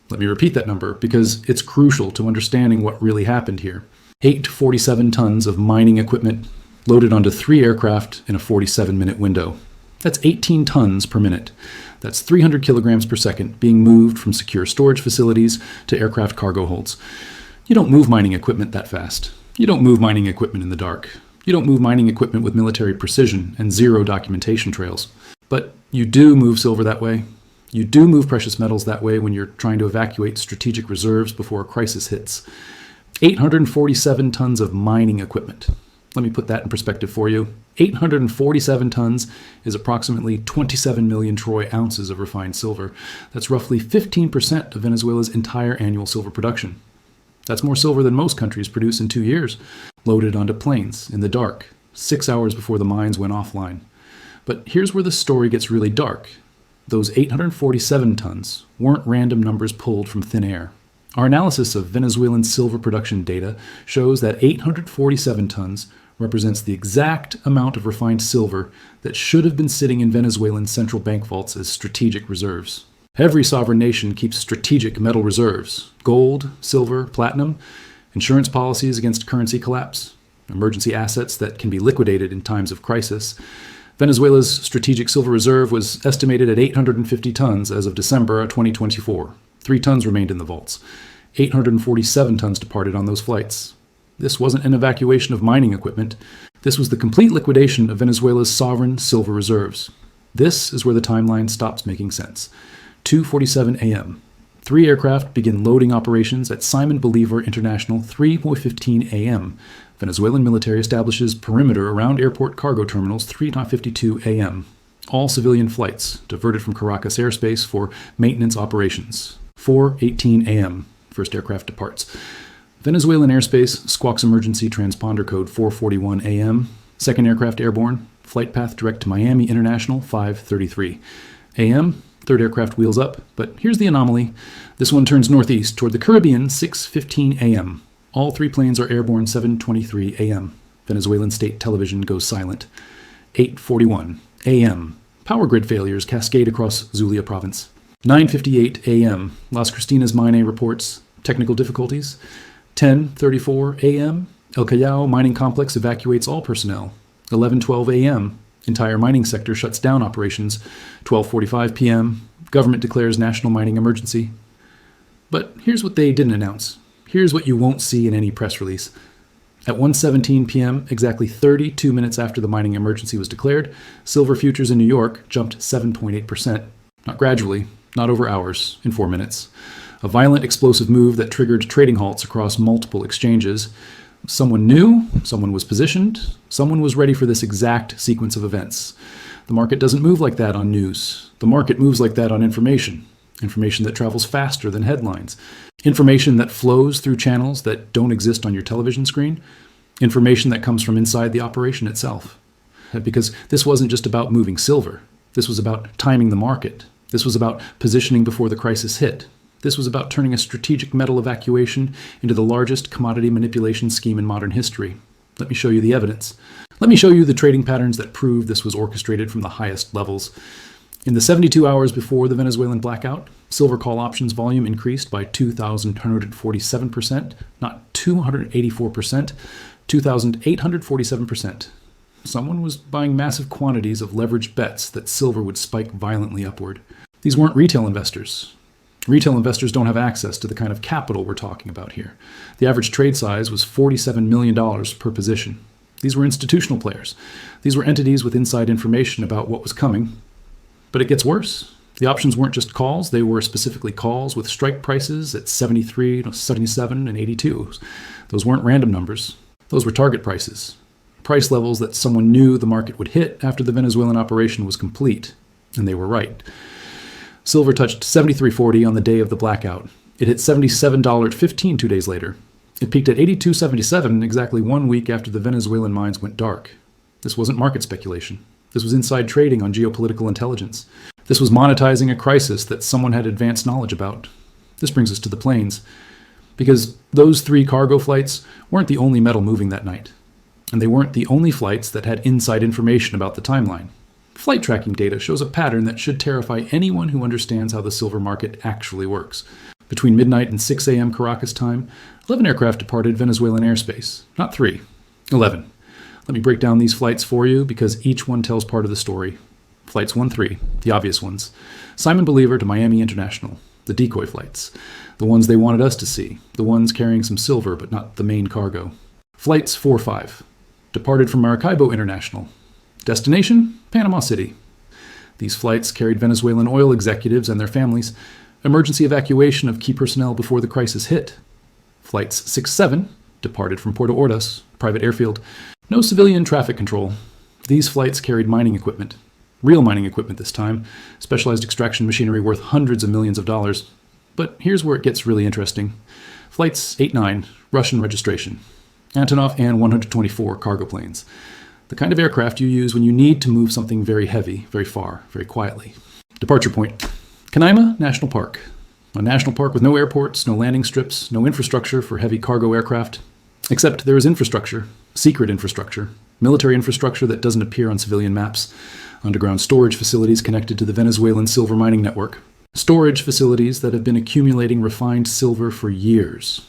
Let me repeat that number because it's crucial to understanding what really happened here. 847 tons of mining equipment loaded onto 3 aircraft in a 47-minute window. That's 18 tons per minute. That's 300 kilograms per second being moved from secure storage facilities to aircraft cargo holds. You don't move mining equipment that fast. You don't move mining equipment in the dark. You don't move mining equipment with military precision and 0 documentation trails. But you do move silver that way. You do move precious metals that way when you're trying to evacuate strategic reserves before a crisis hits. 847 tons of mining equipment. Let me put that in perspective for you. 847 tons is approximately 27 million troy ounces of refined silver. That's roughly 15% of Venezuela's entire annual silver production. That's more silver than most countries produce in 2 years, loaded onto planes in the dark, 6 hours before the mines went offline. But here's where the story gets really dark. Those 847 tons weren't random numbers pulled from thin air. Our analysis of Venezuelan silver production data shows that 847 tons represents the exact amount of refined silver that should have been sitting in Venezuelan central bank vaults as strategic reserves. Every sovereign nation keeps strategic metal reserves: gold, silver, platinum, insurance policies against currency collapse, emergency assets that can be liquidated in times of crisis. Venezuela's strategic silver reserve was estimated at 850 tons as of December 2024. 3 tons remained in the vaults. 847 tons departed on those flights. This wasn't an evacuation of mining equipment. This was the complete liquidation of Venezuela's sovereign silver reserves. This is where the timeline stops making sense. 2:47 a.m. 3 aircraft begin loading operations at Simon Bolivar International 3:15 a.m. Venezuelan military establishes perimeter around airport cargo terminals 3:52 a.m. All civilian flights diverted from Caracas airspace for maintenance operations. 4:18 a.m. First aircraft departs. Venezuelan airspace squawks emergency transponder code 4:41 a.m. Second aircraft airborne. Flight path direct to Miami International 5:33 a.m. Third aircraft wheels up, but here's the anomaly. This one turns northeast toward the Caribbean 6:15 a.m. All 3 planes are airborne 7:23 a.m. Venezuelan state television goes silent. 8:41 a.m. Power grid failures cascade across Zulia province. 9:58 a.m. Las Cristinas Mine reports technical difficulties. 10:34 a.m. El Callao mining complex evacuates all personnel. 11:12 a.m. Entire mining sector shuts down operations. 12:45 p.m., government declares national mining emergency. But here's what they didn't announce. Here's what you won't see in any press release. At 1:17 p.m., exactly 32 minutes after the mining emergency was declared, silver futures in New York jumped 7.8%. Not gradually, not over hours, in 4 minutes. A violent, explosive move that triggered trading halts across multiple exchanges. Someone knew, someone was positioned, someone was ready for this exact sequence of events. The market doesn't move like that on news. The market moves like that on information. Information that travels faster than headlines. Information that flows through channels that don't exist on your television screen. Information that comes from inside the operation itself. Because this wasn't just about moving silver. This was about timing the market. This was about positioning before the crisis hit. This was about turning a strategic metal evacuation into the largest commodity manipulation scheme in modern history. Let me show you the evidence. Let me show you the trading patterns that prove this was orchestrated from the highest levels. In the 72 hours before the Venezuelan blackout, silver call options volume increased by 2,147%, not 284%, 2,847%. Someone was buying massive quantities of leveraged bets that silver would spike violently upward. These weren't retail investors. Retail investors don't have access to the kind of capital we're talking about here. The average trade size was $47 million per position. These were institutional players. These were entities with inside information about what was coming. But it gets worse. The options weren't just calls, they were specifically calls with strike prices at 73, 77, and 82. Those weren't random numbers. Those were target prices. Price levels that someone knew the market would hit after the Venezuelan operation was complete. And they were right. Silver touched 73.40 on the day of the blackout. It hit $77.15 2 days later. It peaked at 82.77 exactly 1 week after the Venezuelan mines went dark. This wasn't market speculation. This was inside trading on geopolitical intelligence. This was monetizing a crisis that someone had advanced knowledge about. This brings us to the planes. Because those 3 cargo flights weren't the only metal moving that night. And they weren't the only flights that had inside information about the timeline. Flight tracking data shows a pattern that should terrify anyone who understands how the silver market actually works. Between midnight and 6 a.m. Caracas time, 11 aircraft departed Venezuelan airspace. Not 3, 11. Let me break down these flights for you because each one tells part of the story. Flights 1-3, the obvious ones. Simon Bolivar to Miami International, the decoy flights. The ones they wanted us to see, the ones carrying some silver but not the main cargo. Flights 4-5, departed from Maracaibo International. Destination, Panama City. These flights carried Venezuelan oil executives and their families. Emergency evacuation of key personnel before the crisis hit. Flights 6-7, departed from Puerto Ordaz, private airfield. No civilian traffic control. These flights carried mining equipment. Real mining equipment this time. Specialized extraction machinery worth hundreds of millions of dollars. But here's where it gets really interesting. Flights 8-9, Russian registration. Antonov An-124 cargo planes. The kind of aircraft you use when you need to move something very heavy, very far, very quietly. Departure point. Canaima National Park. A national park with no airports, no landing strips, no infrastructure for heavy cargo aircraft. Except there is infrastructure. Secret infrastructure, military infrastructure that doesn't appear on civilian maps, underground storage facilities connected to the Venezuelan silver mining network, storage facilities that have been accumulating refined silver for years.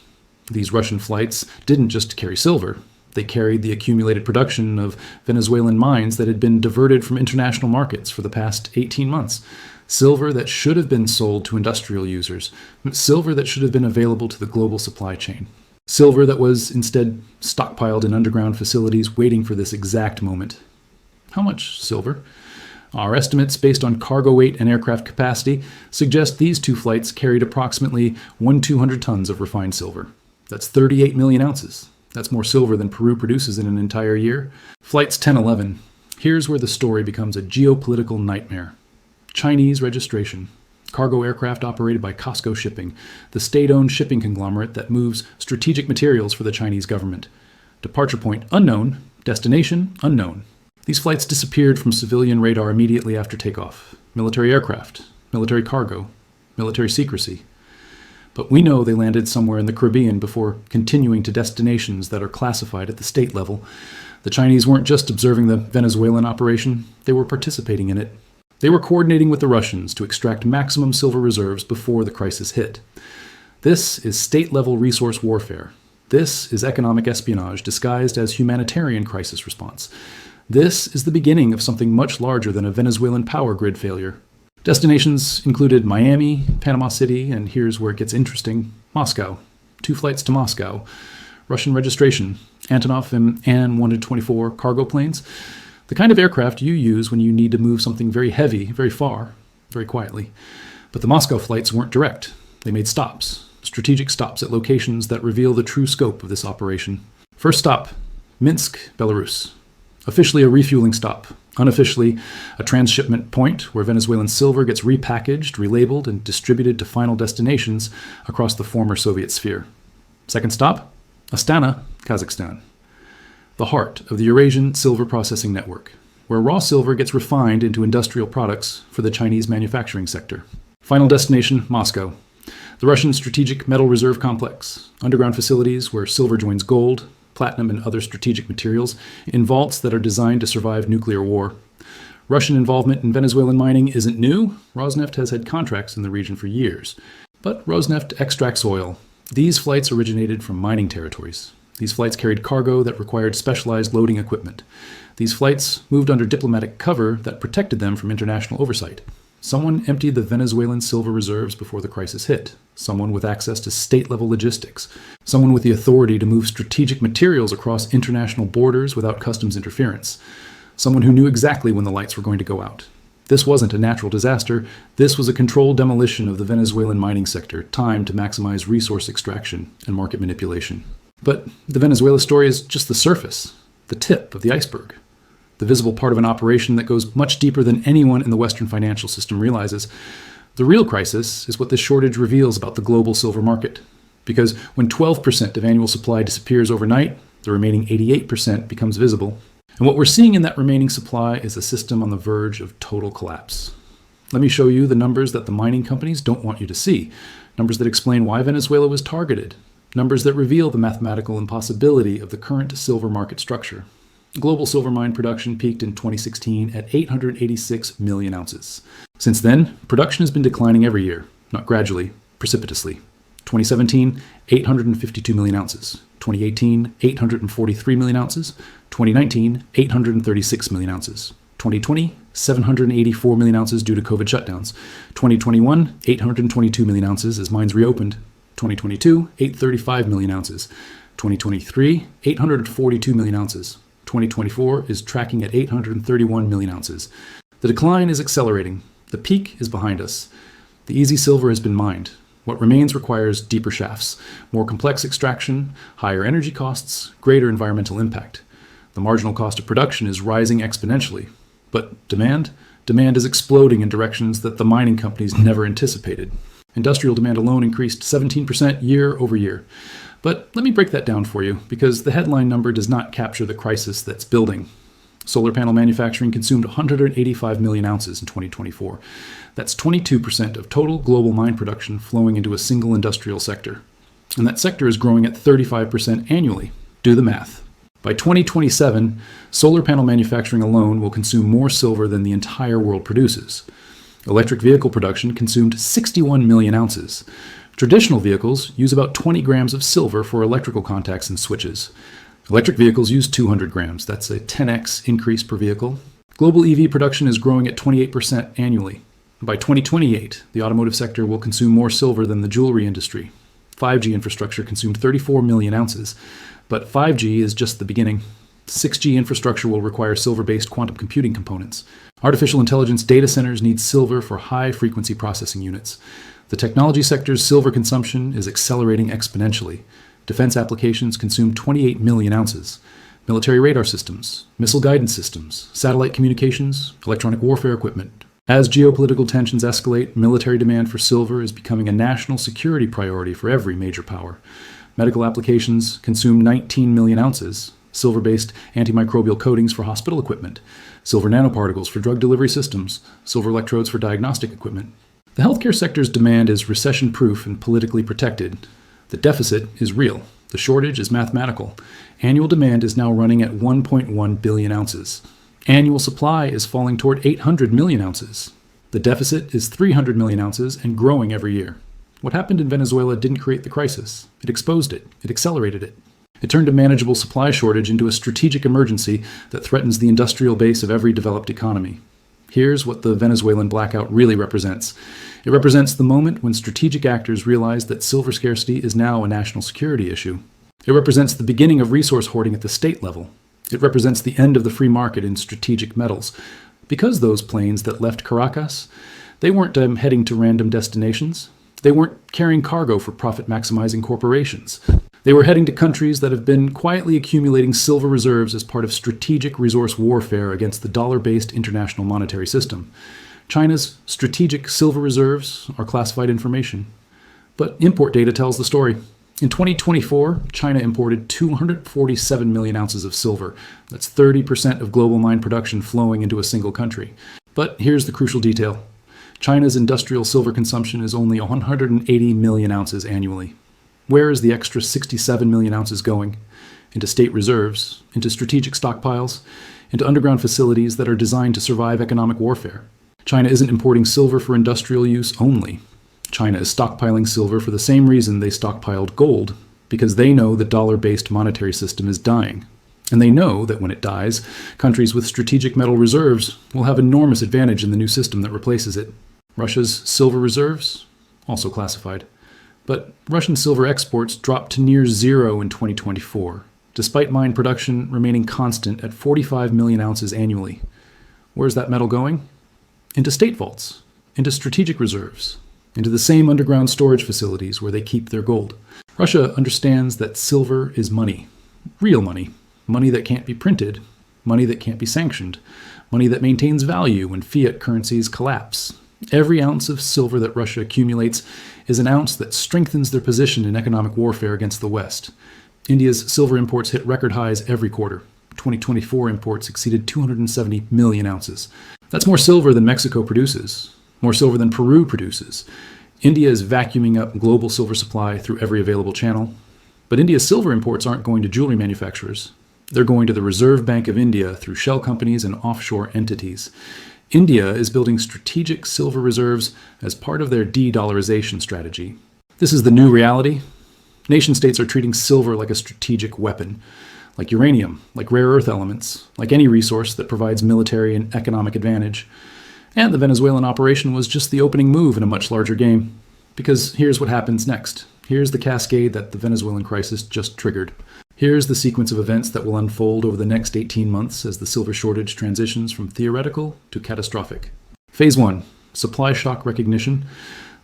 These Russian flights didn't just carry silver, they carried the accumulated production of Venezuelan mines that had been diverted from international markets for the past 18 months. Silver that should have been sold to industrial users, silver that should have been available to the global supply chain. Silver that was instead stockpiled in underground facilities waiting for this exact moment. How much silver? Our estimates based on cargo weight and aircraft capacity suggest these 2 flights carried approximately 1,200 tons of refined silver. That's 38 million ounces. That's more silver than Peru produces in an entire year. Flights 10-11. Here's where the story becomes a geopolitical nightmare. Chinese registration. Cargo aircraft operated by COSCO Shipping, the state-owned shipping conglomerate that moves strategic materials for the Chinese government. Departure point unknown, destination unknown. These flights disappeared from civilian radar immediately after takeoff. Military aircraft, military cargo, military secrecy. But we know they landed somewhere in the Caribbean before continuing to destinations that are classified at the state level. The Chinese weren't just observing the Venezuelan operation, they were participating in it. They were coordinating with the Russians to extract maximum silver reserves before the crisis hit. This is state-level resource warfare. This is economic espionage disguised as humanitarian crisis response. This is the beginning of something much larger than a Venezuelan power grid failure. Destinations included Miami, Panama City, and here's where it gets interesting, Moscow. 2 flights to Moscow. Russian registration, Antonov and An-124 cargo planes. The kind of aircraft you use when you need to move something very heavy, very far, very quietly. But the Moscow flights weren't direct. They made stops, strategic stops at locations that reveal the true scope of this operation. First stop, Minsk, Belarus. Officially a refueling stop, unofficially a transshipment point where Venezuelan silver gets repackaged, relabeled, and distributed to final destinations across the former Soviet sphere. Second stop, Astana, Kazakhstan. The heart of the Eurasian Silver Processing Network, where raw silver gets refined into industrial products for the Chinese manufacturing sector. Final destination, Moscow. The Russian Strategic Metal Reserve Complex, underground facilities where silver joins gold, platinum, and other strategic materials in vaults that are designed to survive nuclear war. Russian involvement in Venezuelan mining isn't new. Rosneft has had contracts in the region for years. But Rosneft extracts oil. These flights originated from mining territories. These flights carried cargo that required specialized loading equipment. These flights moved under diplomatic cover that protected them from international oversight. Someone emptied the Venezuelan silver reserves before the crisis hit. Someone with access to state-level logistics. Someone with the authority to move strategic materials across international borders without customs interference. Someone who knew exactly when the lights were going to go out. This wasn't a natural disaster. This was a controlled demolition of the Venezuelan mining sector, timed to maximize resource extraction and market manipulation. But the Venezuela story is just the surface, the tip of the iceberg. The visible part of an operation that goes much deeper than anyone in the Western financial system realizes. The real crisis is what this shortage reveals about the global silver market. Because when 12% of annual supply disappears overnight, the remaining 88% becomes visible. And what we're seeing in that remaining supply is a system on the verge of total collapse. Let me show you the numbers that the mining companies don't want you to see. Numbers that explain why Venezuela was targeted. Numbers that reveal the mathematical impossibility of the current silver market structure. Global silver mine production peaked in 2016 at 886 million ounces. Since then, production has been declining every year, not gradually, precipitously. 2017, 852 million ounces. 2018, 843 million ounces. 2019, 836 million ounces. 2020, 784 million ounces due to COVID shutdowns. 2021, 822 million ounces as mines reopened. 2022, 835 million ounces. 2023, 842 million ounces. 2024 is tracking at 831 million ounces. The decline is accelerating. The peak is behind us. The easy silver has been mined. What remains requires deeper shafts, more complex extraction, higher energy costs, greater environmental impact. The marginal cost of production is rising exponentially. But demand? Demand is exploding in directions that the mining companies never anticipated. Industrial demand alone increased 17% year over year. But let me break that down for you, because the headline number does not capture the crisis that's building. Solar panel manufacturing consumed 185 million ounces in 2024. That's 22% of total global mine production flowing into a single industrial sector. And that sector is growing at 35% annually. Do the math. By 2027, solar panel manufacturing alone will consume more silver than the entire world produces. Electric vehicle production consumed 61 million ounces. Traditional vehicles use about 20 grams of silver for electrical contacts and switches. Electric vehicles use 200 grams. That's a 10x increase per vehicle. Global EV production is growing at 28% annually. By 2028, the automotive sector will consume more silver than the jewelry industry. 5G infrastructure consumed 34 million ounces, but 5G is just the beginning. 6G infrastructure will require silver-based quantum computing components. Artificial intelligence data centers need silver for high-frequency processing units. The technology sector's silver consumption is accelerating exponentially. Defense applications consume 28 million ounces. Military radar systems, missile guidance systems, satellite communications, electronic warfare equipment. As geopolitical tensions escalate, military demand for silver is becoming a national security priority for every major power. Medical applications consume 19 million ounces. Silver-based antimicrobial coatings for hospital equipment. Silver nanoparticles for drug delivery systems. Silver electrodes for diagnostic equipment. The healthcare sector's demand is recession-proof and politically protected. The deficit is real. The shortage is mathematical. Annual demand is now running at 1.1 billion ounces. Annual supply is falling toward 800 million ounces. The deficit is 300 million ounces and growing every year. What happened in Venezuela didn't create the crisis. It exposed it. It accelerated it. It turned a manageable supply shortage into a strategic emergency that threatens the industrial base of every developed economy. Here's what the Venezuelan blackout really represents. It represents the moment when strategic actors realize that silver scarcity is now a national security issue. It represents the beginning of resource hoarding at the state level. It represents the end of the free market in strategic metals. Because those planes that left Caracas, they weren't heading to random destinations. They weren't carrying cargo for profit-maximizing corporations. They were heading to countries that have been quietly accumulating silver reserves as part of strategic resource warfare against the dollar-based international monetary system. China's strategic silver reserves are classified information. But import data tells the story. In 2024, China imported 247 million ounces of silver. That's 30% of global mine production flowing into a single country. But here's the crucial detail. China's industrial silver consumption is only 180 million ounces annually. Where is the extra 67 million ounces going? Into state reserves, into strategic stockpiles, into underground facilities that are designed to survive economic warfare. China isn't importing silver for industrial use only. China is stockpiling silver for the same reason they stockpiled gold, because they know the dollar-based monetary system is dying. And they know that when it dies, countries with strategic metal reserves will have enormous advantage in the new system that replaces it. Russia's silver reserves? Also classified. But Russian silver exports dropped to near zero in 2024, despite mine production remaining constant at 45 million ounces annually. Where's that metal going? Into state vaults, into strategic reserves, into the same underground storage facilities where they keep their gold. Russia understands that silver is money, real money, money that can't be printed, money that can't be sanctioned, money that maintains value when fiat currencies collapse. Every ounce of silver that Russia accumulates is an ounce that strengthens their position in economic warfare against the West. India's silver imports hit record highs every quarter. 2024 imports exceeded 270 million ounces. That's more silver than Mexico produces, more silver than Peru produces. India is vacuuming up global silver supply through every available channel. But India's silver imports aren't going to jewelry manufacturers. They're going to the Reserve Bank of India through shell companies and offshore entities. India is building strategic silver reserves as part of their de-dollarization strategy. This is the new reality. Nation-states are treating silver like a strategic weapon, like uranium, like rare earth elements, like any resource that provides military and economic advantage. And the Venezuelan operation was just the opening move in a much larger game. Because here's what happens next. Here's the cascade that the Venezuelan crisis just triggered. Here's the sequence of events that will unfold over the next 18 months as the silver shortage transitions from theoretical to catastrophic. Phase 1, supply shock recognition.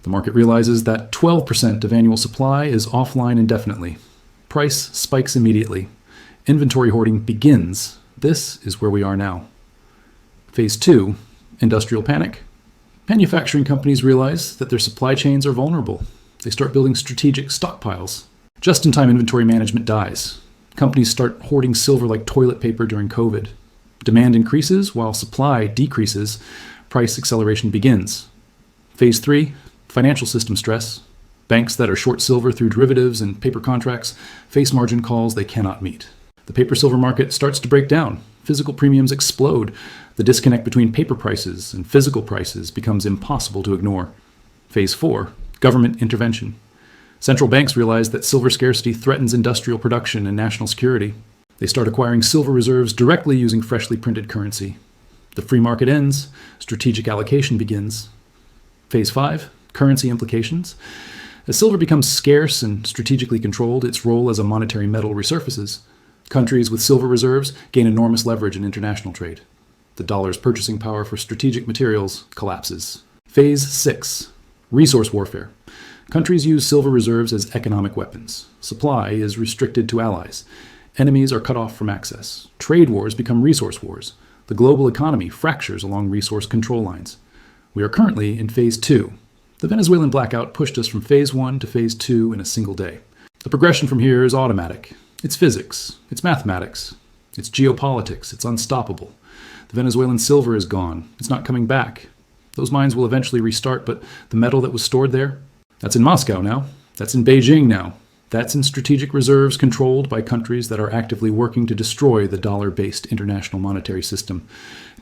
The market realizes that 12% of annual supply is offline indefinitely. Price spikes immediately. Inventory hoarding begins. This is where we are now. Phase 2, industrial panic. Manufacturing companies realize that their supply chains are vulnerable. They start building strategic stockpiles. Just-in-time inventory management dies. Companies start hoarding silver like toilet paper during COVID. Demand increases while supply decreases. Price acceleration begins. Phase 3, financial system stress. Banks that are short silver through derivatives and paper contracts face margin calls they cannot meet. The paper silver market starts to break down. Physical premiums explode. The disconnect between paper prices and physical prices becomes impossible to ignore. Phase 4, government intervention. Central banks realize that silver scarcity threatens industrial production and national security. They start acquiring silver reserves directly using freshly printed currency. The free market ends. Strategic allocation begins. Phase 5, currency implications. As silver becomes scarce and strategically controlled, its role as a monetary metal resurfaces. Countries with silver reserves gain enormous leverage in international trade. The dollar's purchasing power for strategic materials collapses. Phase 6, resource warfare. Countries use silver reserves as economic weapons. Supply is restricted to allies. Enemies are cut off from access. Trade wars become resource wars. The global economy fractures along resource control lines. We are currently in Phase 2. The Venezuelan blackout pushed us from Phase 1 to Phase 2 in a single day. The progression from here is automatic. It's physics. It's mathematics. It's geopolitics. It's unstoppable. The Venezuelan silver is gone. It's not coming back. Those mines will eventually restart, but the metal that was stored there, that's in Moscow now. That's in Beijing now. That's in strategic reserves controlled by countries that are actively working to destroy the dollar-based international monetary system.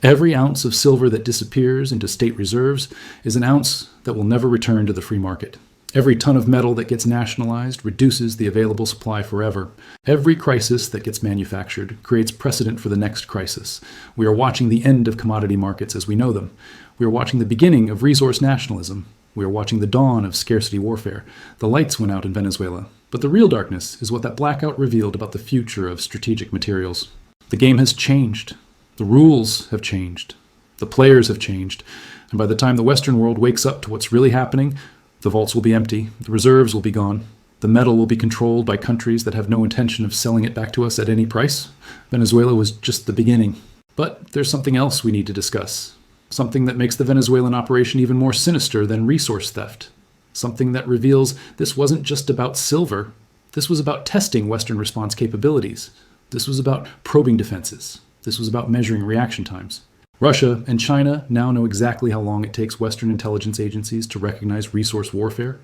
Every ounce of silver that disappears into state reserves is an ounce that will never return to the free market. Every ton of metal that gets nationalized reduces the available supply forever. Every crisis that gets manufactured creates precedent for the next crisis. We are watching the end of commodity markets as we know them. We are watching the beginning of resource nationalism. We are watching the dawn of scarcity warfare. The lights went out in Venezuela. But the real darkness is what that blackout revealed about the future of strategic materials. The game has changed. The rules have changed. The players have changed. And by the time the Western world wakes up to what's really happening, the vaults will be empty, the reserves will be gone, the metal will be controlled by countries that have no intention of selling it back to us at any price. Venezuela was just the beginning. But there's something else we need to discuss. Something that makes the Venezuelan operation even more sinister than resource theft. Something that reveals this wasn't just about silver. This was about testing Western response capabilities. This was about probing defenses. This was about measuring reaction times. Russia and China now know exactly how long it takes Western intelligence agencies to recognize resource warfare.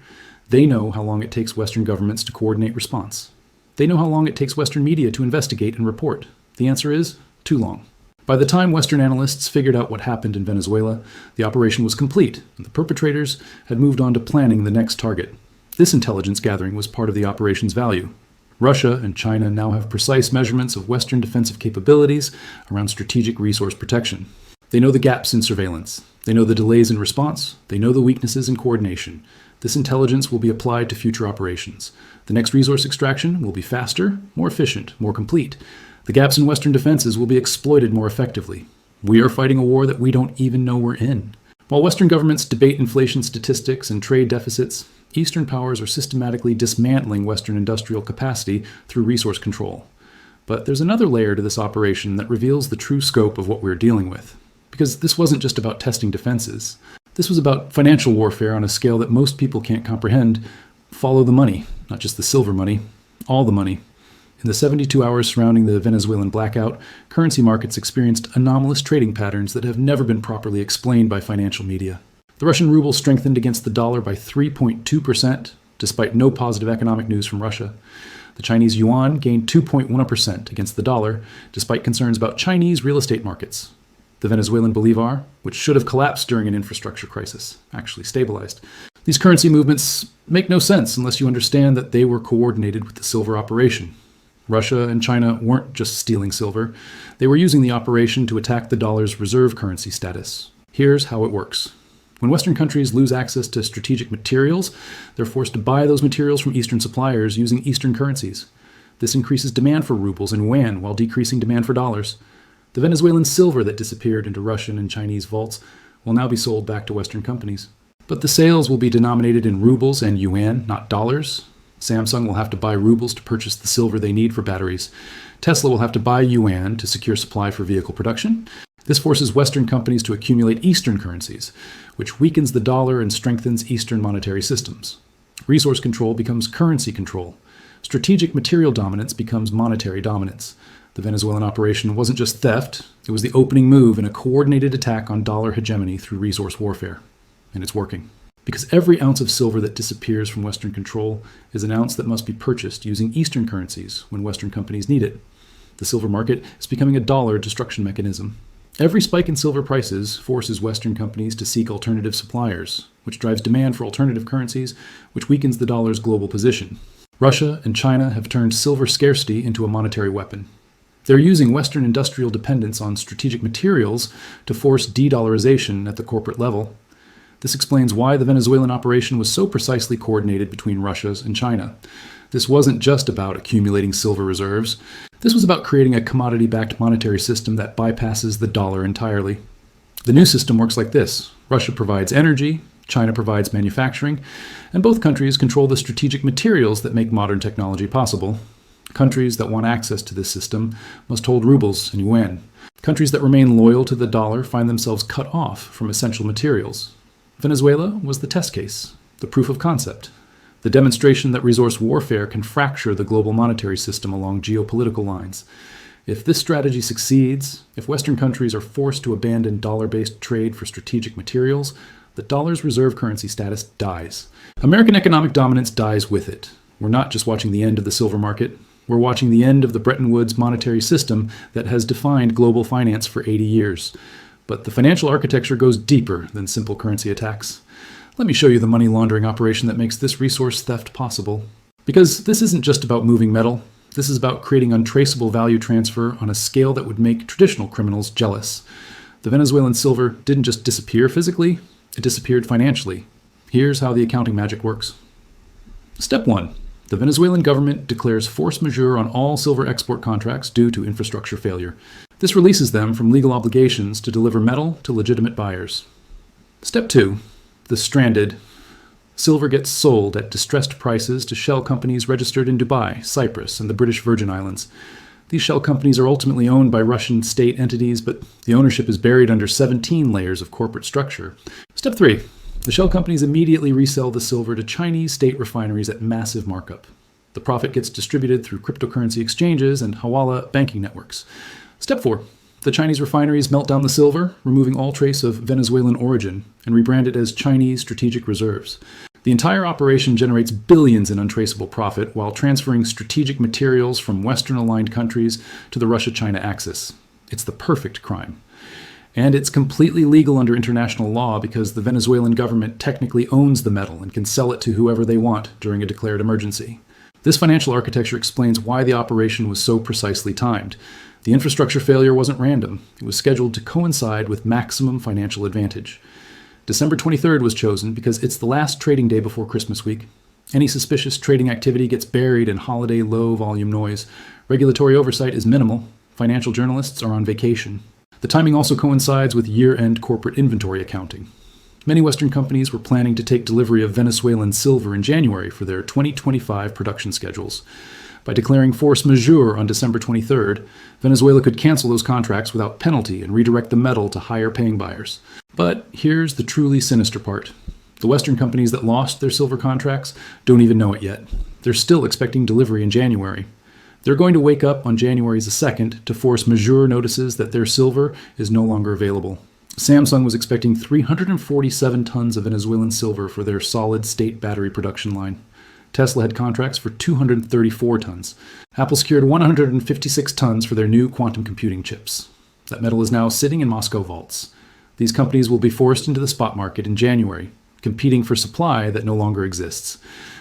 They know how long it takes Western governments to coordinate response. They know how long it takes Western media to investigate and report. The answer is too long. By the time Western analysts figured out what happened in Venezuela, the operation was complete, and the perpetrators had moved on to planning the next target. This intelligence gathering was part of the operation's value. Russia and China now have precise measurements of Western defensive capabilities around strategic resource protection. They know the gaps in surveillance. They know the delays in response. They know the weaknesses in coordination. This intelligence will be applied to future operations. The next resource extraction will be faster, more efficient, more complete. The gaps in Western defenses will be exploited more effectively. We are fighting a war that we don't even know we're in. While Western governments debate inflation statistics and trade deficits, Eastern powers are systematically dismantling Western industrial capacity through resource control. But there's another layer to this operation that reveals the true scope of what we're dealing with. Because this wasn't just about testing defenses. This was about financial warfare on a scale that most people can't comprehend. Follow the money, not just the silver money, all the money. In the 72 hours surrounding the Venezuelan blackout, currency markets experienced anomalous trading patterns that have never been properly explained by financial media. The Russian ruble strengthened against the dollar by 3.2%, despite no positive economic news from Russia. The Chinese yuan gained 2.1% against the dollar, despite concerns about Chinese real estate markets. The Venezuelan bolivar, which should have collapsed during an infrastructure crisis, actually stabilized. These currency movements make no sense unless you understand that they were coordinated with the silver operation. Russia and China weren't just stealing silver. They were using the operation to attack the dollar's reserve currency status. Here's how it works. When Western countries lose access to strategic materials, they're forced to buy those materials from Eastern suppliers using Eastern currencies. This increases demand for rubles and yuan while decreasing demand for dollars. The Venezuelan silver that disappeared into Russian and Chinese vaults will now be sold back to Western companies. But the sales will be denominated in rubles and yuan, not dollars. Samsung will have to buy rubles to purchase the silver they need for batteries. Tesla will have to buy yuan to secure supply for vehicle production. This forces Western companies to accumulate Eastern currencies, which weakens the dollar and strengthens Eastern monetary systems. Resource control becomes currency control. Strategic material dominance becomes monetary dominance. The Venezuelan operation wasn't just theft, it was the opening move in a coordinated attack on dollar hegemony through resource warfare. And it's working. Because every ounce of silver that disappears from Western control is an ounce that must be purchased using Eastern currencies when Western companies need it. The silver market is becoming a dollar destruction mechanism. Every spike in silver prices forces Western companies to seek alternative suppliers, which drives demand for alternative currencies, which weakens the dollar's global position. Russia and China have turned silver scarcity into a monetary weapon. They're using Western industrial dependence on strategic materials to force de-dollarization at the corporate level. This explains why the Venezuelan operation was so precisely coordinated between Russia and China. This wasn't just about accumulating silver reserves. This was about creating a commodity-backed monetary system that bypasses the dollar entirely. The new system works like this. Russia provides energy, China provides manufacturing, and both countries control the strategic materials that make modern technology possible. Countries that want access to this system must hold rubles and yuan. Countries that remain loyal to the dollar find themselves cut off from essential materials. Venezuela was the test case, the proof of concept, the demonstration that resource warfare can fracture the global monetary system along geopolitical lines. If this strategy succeeds, if Western countries are forced to abandon dollar-based trade for strategic materials, the dollar's reserve currency status dies. American economic dominance dies with it. We're not just watching the end of the silver market. We're watching the end of the Bretton Woods monetary system that has defined global finance for 80 years. But the financial architecture goes deeper than simple currency attacks. Let me show you the money laundering operation that makes this resource theft possible. Because this isn't just about moving metal, this is about creating untraceable value transfer on a scale that would make traditional criminals jealous. The Venezuelan silver didn't just disappear physically, it disappeared financially. Here's how the accounting magic works. Step 1. The Venezuelan government declares force majeure on all silver export contracts due to infrastructure failure. This releases them from legal obligations to deliver metal to legitimate buyers. Step 2. The stranded silver gets sold at distressed prices to shell companies registered in Dubai, Cyprus, and the British Virgin Islands. These shell companies are ultimately owned by Russian state entities, but the ownership is buried under 17 layers of corporate structure. Step 3. The shell companies immediately resell the silver to Chinese state refineries at massive markup. The profit gets distributed through cryptocurrency exchanges and hawala banking networks. Step 4. The Chinese refineries melt down the silver, removing all trace of Venezuelan origin, and rebrand it as Chinese strategic reserves. The entire operation generates billions in untraceable profit while transferring strategic materials from Western-aligned countries to the Russia-China axis. It's the perfect crime. And it's completely legal under international law because the Venezuelan government technically owns the metal and can sell it to whoever they want during a declared emergency. This financial architecture explains why the operation was so precisely timed. The infrastructure failure wasn't random. It was scheduled to coincide with maximum financial advantage. December 23rd was chosen because it's the last trading day before Christmas week. Any suspicious trading activity gets buried in holiday low-volume noise. Regulatory oversight is minimal. Financial journalists are on vacation. The timing also coincides with year-end corporate inventory accounting. Many Western companies were planning to take delivery of Venezuelan silver in January for their 2025 production schedules. By declaring force majeure on December 23rd, Venezuela could cancel those contracts without penalty and redirect the metal to higher-paying buyers. But here's the truly sinister part. The Western companies that lost their silver contracts don't even know it yet. They're still expecting delivery in January. They're going to wake up on January 2nd to force majeure notices that their silver is no longer available. Samsung was expecting 347 tons of Venezuelan silver for their solid-state battery production line. Tesla had contracts for 234 tons. Apple secured 156 tons for their new quantum computing chips. That metal is now sitting in Moscow vaults. These companies will be forced into the spot market in January, competing for supply that no longer exists.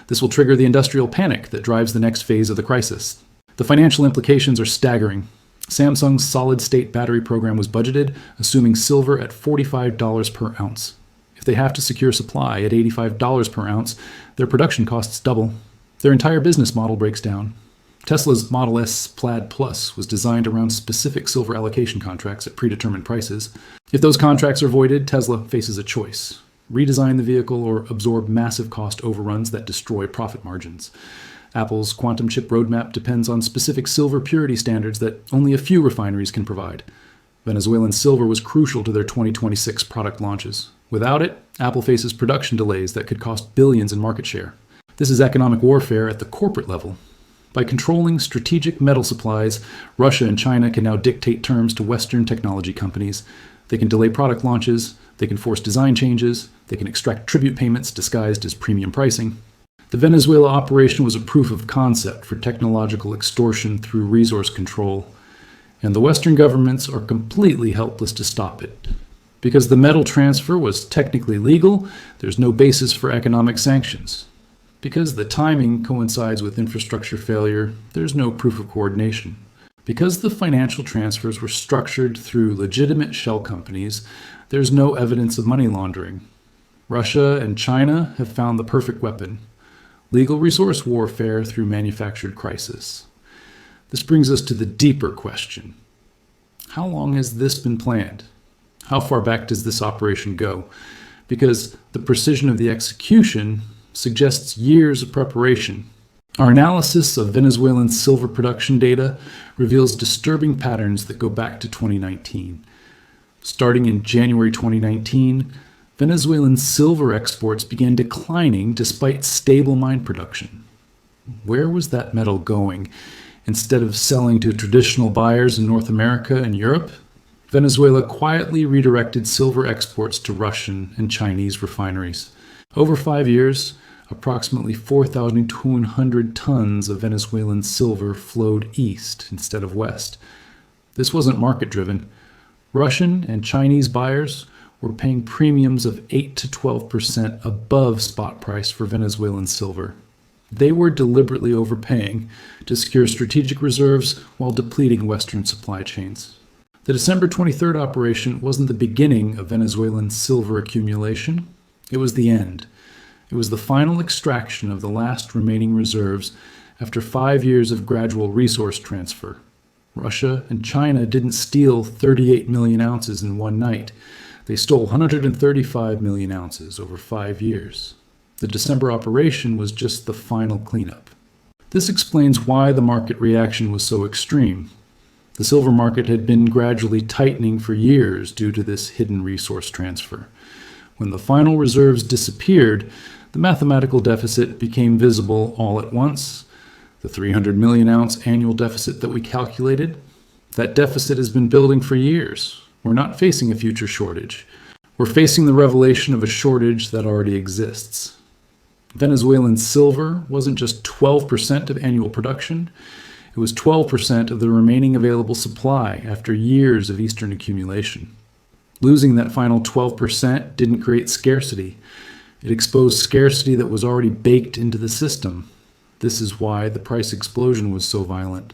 This will trigger the industrial panic that drives the next phase of the crisis. The financial implications are staggering. Samsung's solid-state battery program was budgeted, assuming silver at $45 per ounce. If they have to secure supply at $85 per ounce, their production costs double. Their entire business model breaks down. Tesla's Model S Plaid Plus was designed around specific silver allocation contracts at predetermined prices. If those contracts are voided, Tesla faces a choice: redesign the vehicle or absorb massive cost overruns that destroy profit margins. Apple's quantum chip roadmap depends on specific silver purity standards that only a few refineries can provide. Venezuelan silver was crucial to their 2026 product launches. Without it, Apple faces production delays that could cost billions in market share. This is economic warfare at the corporate level. By controlling strategic metal supplies, Russia and China can now dictate terms to Western technology companies. They can delay product launches, they can force design changes, they can extract tribute payments disguised as premium pricing. The Venezuela operation was a proof of concept for technological extortion through resource control, and the Western governments are completely helpless to stop it. Because the metal transfer was technically legal, there's no basis for economic sanctions. Because the timing coincides with infrastructure failure, there's no proof of coordination. Because the financial transfers were structured through legitimate shell companies, there's no evidence of money laundering. Russia and China have found the perfect weapon: legal resource warfare through manufactured crisis. This brings us to the deeper question. How long has this been planned? How far back does this operation go? Because the precision of the execution suggests years of preparation. Our analysis of Venezuelan silver production data reveals disturbing patterns that go back to 2019. Starting in January 2019, Venezuelan silver exports began declining despite stable mine production. Where was that metal going? Instead of selling to traditional buyers in North America and Europe, Venezuela quietly redirected silver exports to Russian and Chinese refineries. Over 5 years, approximately 4,200 tons of Venezuelan silver flowed east instead of west. This wasn't market-driven. Russian and Chinese buyers were paying premiums of 8 to 12% above spot price for Venezuelan silver. They were deliberately overpaying to secure strategic reserves while depleting Western supply chains. The December 23rd operation wasn't the beginning of Venezuelan silver accumulation. It was the end. It was the final extraction of the last remaining reserves after 5 years of gradual resource transfer. Russia and China didn't steal 38 million ounces in one night. They stole 135 million ounces over 5 years. The December operation was just the final cleanup. This explains why the market reaction was so extreme. The silver market had been gradually tightening for years due to this hidden resource transfer. When the final reserves disappeared, the mathematical deficit became visible all at once. The 300 million ounce annual deficit that we calculated, that deficit has been building for years. We're not facing a future shortage. We're facing the revelation of a shortage that already exists. Venezuelan silver wasn't just 12% of annual production. It was 12% of the remaining available supply after years of Eastern accumulation. Losing that final 12% didn't create scarcity. It exposed scarcity that was already baked into the system. This is why the price explosion was so violent.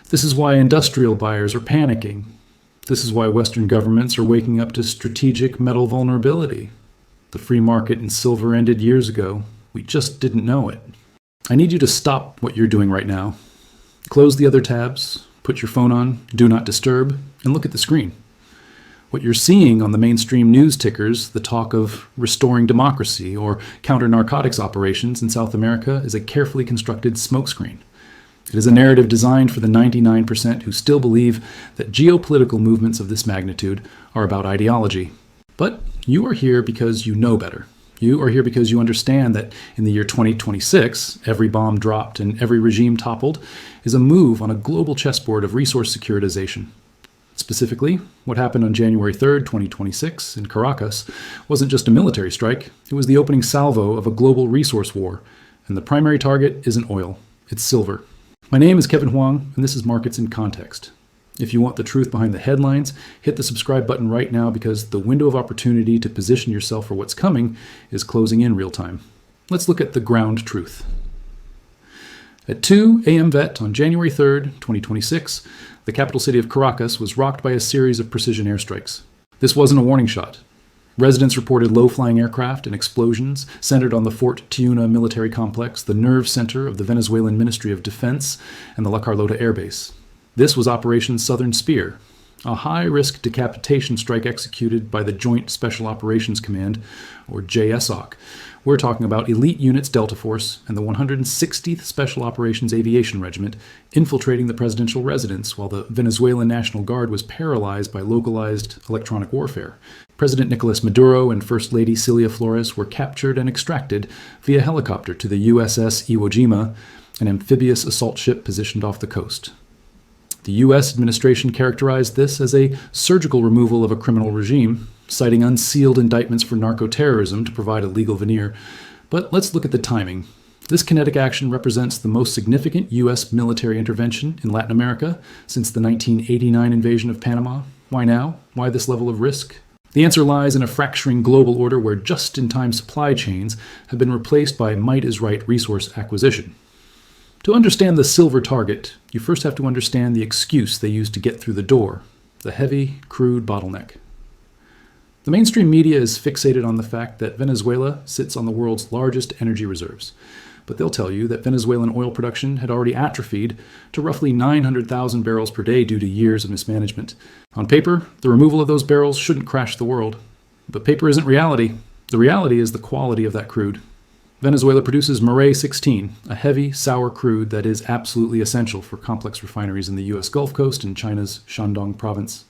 This is why industrial buyers are panicking. This is why Western governments are waking up to strategic metal vulnerability. The free market in silver ended years ago. We just didn't know it. I need you to stop what you're doing right now. Close the other tabs, put your phone on, do not disturb, and look at the screen. What you're seeing on the mainstream news tickers, the talk of restoring democracy or counter-narcotics operations in South America, is a carefully constructed smokescreen. It is a narrative designed for the 99% who still believe that geopolitical movements of this magnitude are about ideology. But you are here because you know better. You are here because you understand that in the year 2026, every bomb dropped and every regime toppled is a move on a global chessboard of resource securitization. Specifically, what happened on January 3rd, 2026 in Caracas wasn't just a military strike, it was the opening salvo of a global resource war, and the primary target isn't oil, it's silver. My name is Kevin Huang, and this is Markets in Context. If you want the truth behind the headlines, hit the subscribe button right now because the window of opportunity to position yourself for what's coming is closing in real time. Let's look at the ground truth. At 2 a.m. VET on January 3rd, 2026, the capital city of Caracas was rocked by a series of precision airstrikes. This wasn't a warning shot. Residents reported low-flying aircraft and explosions centered on the Fort Tiuna military complex, the nerve center of the Venezuelan Ministry of Defense, and the La Carlota Air Base. This was Operation Southern Spear, a high-risk decapitation strike executed by the Joint Special Operations Command, or JSOC. We're talking about Elite Units Delta Force and the 160th Special Operations Aviation Regiment infiltrating the presidential residence while the Venezuelan National Guard was paralyzed by localized electronic warfare. President Nicolas Maduro and First Lady Cilia Flores were captured and extracted via helicopter to the USS Iwo Jima, an amphibious assault ship positioned off the coast. The U.S. administration characterized this as a surgical removal of a criminal regime, citing unsealed indictments for narco-terrorism to provide a legal veneer. But let's look at the timing. This kinetic action represents the most significant U.S. military intervention in Latin America since the 1989 invasion of Panama. Why now? Why this level of risk? The answer lies in a fracturing global order where just-in-time supply chains have been replaced by might-is-right resource acquisition. To understand the silver target, you first have to understand the excuse they used to get through the door, the heavy, crude bottleneck. The mainstream media is fixated on the fact that Venezuela sits on the world's largest energy reserves, but they'll tell you that Venezuelan oil production had already atrophied to roughly 900,000 barrels per day due to years of mismanagement. On paper, the removal of those barrels shouldn't crash the world. But paper isn't reality. The reality is the quality of that crude. Venezuela produces Murray 16, a heavy, sour crude that is absolutely essential for complex refineries in the U.S. Gulf Coast and China's Shandong province.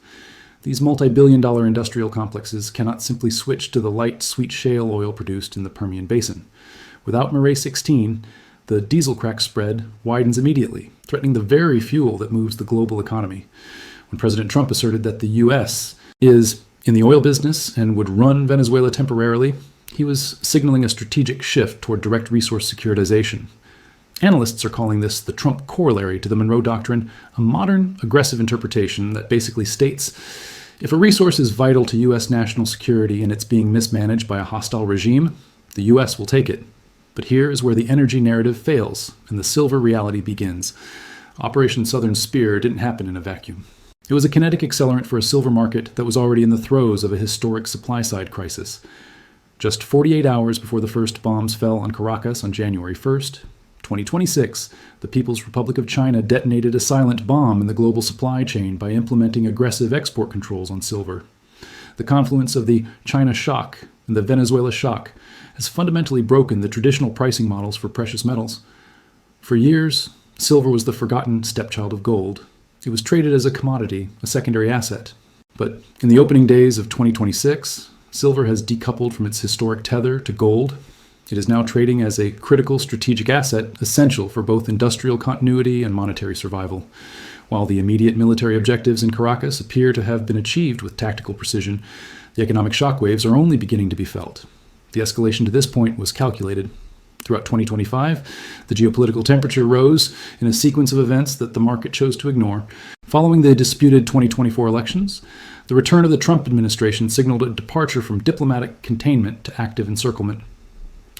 These multi-billion-dollar industrial complexes cannot simply switch to the light, sweet shale oil produced in the Permian Basin. Without Murray 16, the diesel crack spread widens immediately, threatening the very fuel that moves the global economy. When President Trump asserted that the U.S. is in the oil business and would run Venezuela temporarily, he was signaling a strategic shift toward direct resource securitization. Analysts are calling this the Trump corollary to the Monroe Doctrine, a modern, aggressive interpretation that basically states, If a resource is vital to U.S. national security and it's being mismanaged by a hostile regime, the U.S. will take it. But here is where the energy narrative fails and the silver reality begins. Operation Southern Spear didn't happen in a vacuum. It was a kinetic accelerant for a silver market that was already in the throes of a historic supply-side crisis. Just 48 hours before the first bombs fell on Caracas on January 1st, 2026, the People's Republic of China detonated a silent bomb in the global supply chain by implementing aggressive export controls on silver. The confluence of the China shock and the Venezuela shock has fundamentally broken the traditional pricing models for precious metals. For years, silver was the forgotten stepchild of gold. It was traded as a commodity, a secondary asset. But in the opening days of 2026, silver has decoupled from its historic tether to gold. It is now trading as a critical strategic asset essential for both industrial continuity and monetary survival. While the immediate military objectives in Caracas appear to have been achieved with tactical precision, the economic shockwaves are only beginning to be felt. The escalation to this point was calculated. Throughout 2025, the geopolitical temperature rose in a sequence of events that the market chose to ignore. Following the disputed 2024 elections, the return of the Trump administration signaled a departure from diplomatic containment to active encirclement.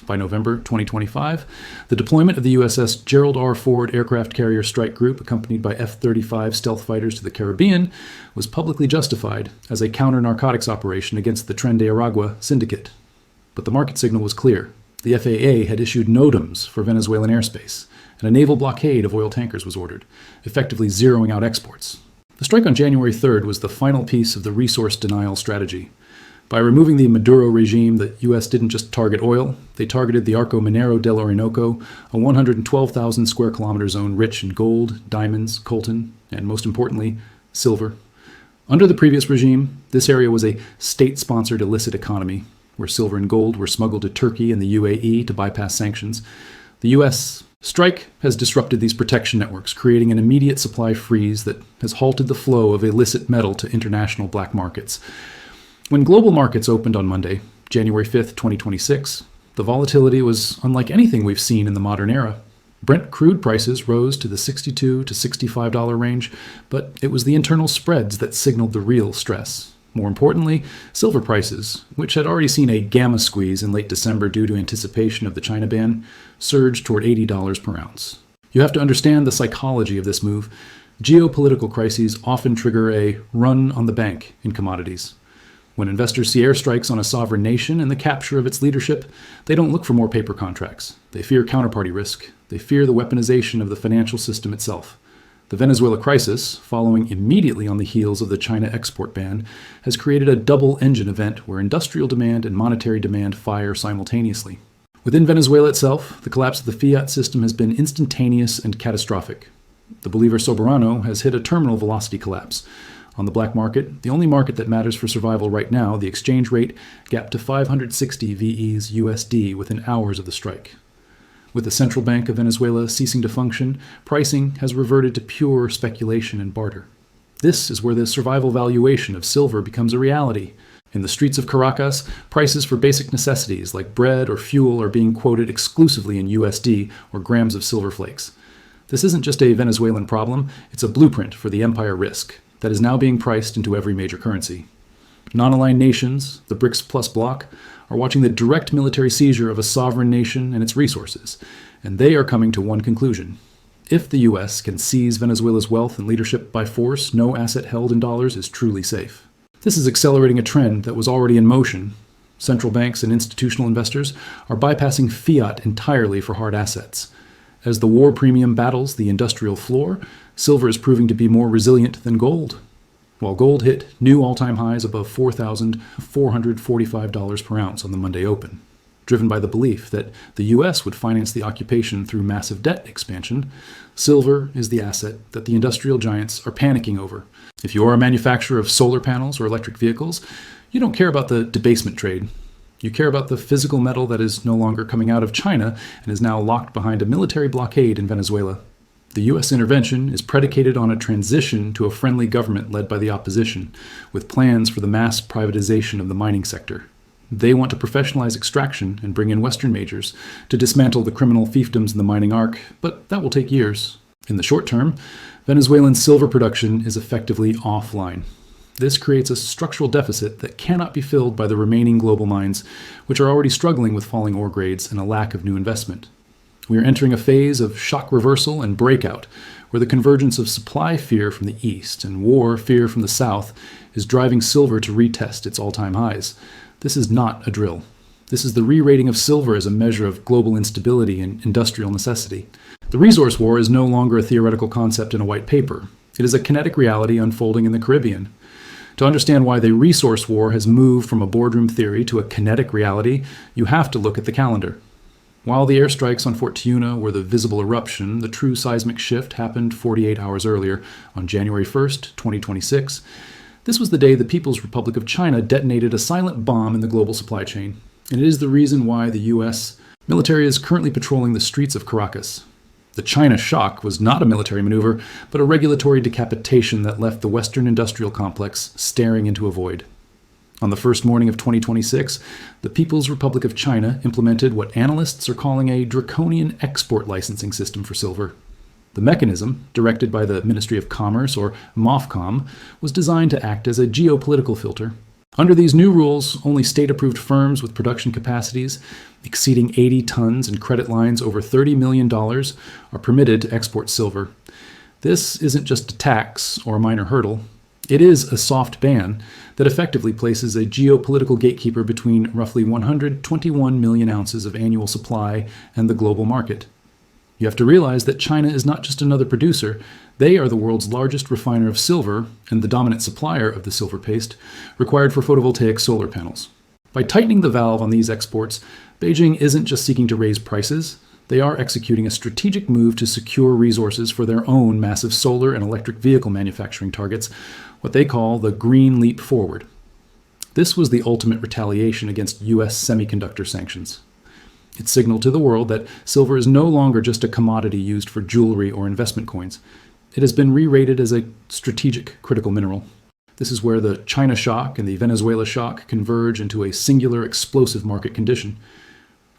By November 2025, the deployment of the USS Gerald R. Ford aircraft carrier strike group, accompanied by F-35 stealth fighters to the Caribbean, was publicly justified as a counter-narcotics operation against the Tren de Aragua syndicate. But the market signal was clear. The FAA had issued NOTAMs for Venezuelan airspace, and a naval blockade of oil tankers was ordered, effectively zeroing out exports. The strike on January 3rd was the final piece of the resource denial strategy. By removing the Maduro regime, the U.S. didn't just target oil, they targeted the Arco Minero del Orinoco, a 112,000 square kilometer zone rich in gold, diamonds, coltan, and most importantly, silver. Under the previous regime, this area was a state-sponsored illicit economy, where silver and gold were smuggled to Turkey and the UAE to bypass sanctions. The U.S. strike has disrupted these protection networks, creating an immediate supply freeze that has halted the flow of illicit metal to international black markets. When global markets opened on Monday, January 5th, 2026, the volatility was unlike anything we've seen in the modern era. Brent crude prices rose to the $62 to $65 range, but it was the internal spreads that signaled the real stress. More importantly, silver prices, which had already seen a gamma squeeze in late December due to anticipation of the China ban, surged toward $80 per ounce. You have to understand the psychology of this move. Geopolitical crises often trigger a run on the bank in commodities. When investors see airstrikes on a sovereign nation and the capture of its leadership, they don't look for more paper contracts. They fear counterparty risk. They fear the weaponization of the financial system itself. The Venezuela crisis, following immediately on the heels of the China export ban, has created a double-engine event where industrial demand and monetary demand fire simultaneously. Within Venezuela itself, the collapse of the fiat system has been instantaneous and catastrophic. The Bolivar Soberano has hit a terminal velocity collapse. On the black market, the only market that matters for survival right now, the exchange rate gapped to 560 VEs USD within hours of the strike. With the central bank of Venezuela ceasing to function, pricing has reverted to pure speculation and barter. This is where the survival valuation of silver becomes a reality. In the streets of Caracas, prices for basic necessities like bread or fuel are being quoted exclusively in USD or grams of silver flakes. This isn't just a Venezuelan problem, it's a blueprint for the empire risk that is now being priced into every major currency. Non-aligned nations, the BRICS Plus bloc, are watching the direct military seizure of a sovereign nation and its resources, and they are coming to one conclusion. If the U.S. can seize Venezuela's wealth and leadership by force, no asset held in dollars is truly safe. This is accelerating a trend that was already in motion. Central banks and institutional investors are bypassing fiat entirely for hard assets. As the war premium battles the industrial floor, silver is proving to be more resilient than gold. While gold hit new all-time highs above $4,445 per ounce on the Monday open. Driven by the belief that the U.S. would finance the occupation through massive debt expansion, silver is the asset that the industrial giants are panicking over. If you are a manufacturer of solar panels or electric vehicles, you don't care about the debasement trade. You care about the physical metal that is no longer coming out of China and is now locked behind a military blockade in Venezuela. The U.S. intervention is predicated on a transition to a friendly government led by the opposition, with plans for the mass privatization of the mining sector. They want to professionalize extraction and bring in Western majors to dismantle the criminal fiefdoms in the mining arc, but that will take years. In the short term, Venezuelan silver production is effectively offline. This creates a structural deficit that cannot be filled by the remaining global mines, which are already struggling with falling ore grades and a lack of new investment. We are entering a phase of shock reversal and breakout, where the convergence of supply fear from the east and war fear from the south is driving silver to retest its all-time highs. This is not a drill. This is the re-rating of silver as a measure of global instability and industrial necessity. The resource war is no longer a theoretical concept in a white paper. It is a kinetic reality unfolding in the Caribbean. To understand why the resource war has moved from a boardroom theory to a kinetic reality, you have to look at the calendar. While the airstrikes on Fort Tiuna were the visible eruption, the true seismic shift happened 48 hours earlier, on January 1st, 2026. This was the day the People's Republic of China detonated a silent bomb in the global supply chain, and it is the reason why the U.S. military is currently patrolling the streets of Caracas. The China shock was not a military maneuver, but a regulatory decapitation that left the Western industrial complex staring into a void. On the first morning of 2026, the People's Republic of China implemented what analysts are calling a draconian export licensing system for silver. The mechanism, directed by the Ministry of Commerce, or MOFCOM, was designed to act as a geopolitical filter. Under these new rules, only state-approved firms with production capacities exceeding 80 tons and credit lines over $30 million are permitted to export silver. This isn't just a tax or a minor hurdle. It is a soft ban that effectively places a geopolitical gatekeeper between roughly 121 million ounces of annual supply and the global market. You have to realize that China is not just another producer. They are the world's largest refiner of silver and the dominant supplier of the silver paste required for photovoltaic solar panels. By tightening the valve on these exports, Beijing isn't just seeking to raise prices. They are executing a strategic move to secure resources for their own massive solar and electric vehicle manufacturing targets, what they call the Green Leap Forward. This was the ultimate retaliation against U.S. semiconductor sanctions. It signaled to the world that silver is no longer just a commodity used for jewelry or investment coins. It has been re-rated as a strategic critical mineral. This is where the China shock and the Venezuela shock converge into a singular explosive market condition.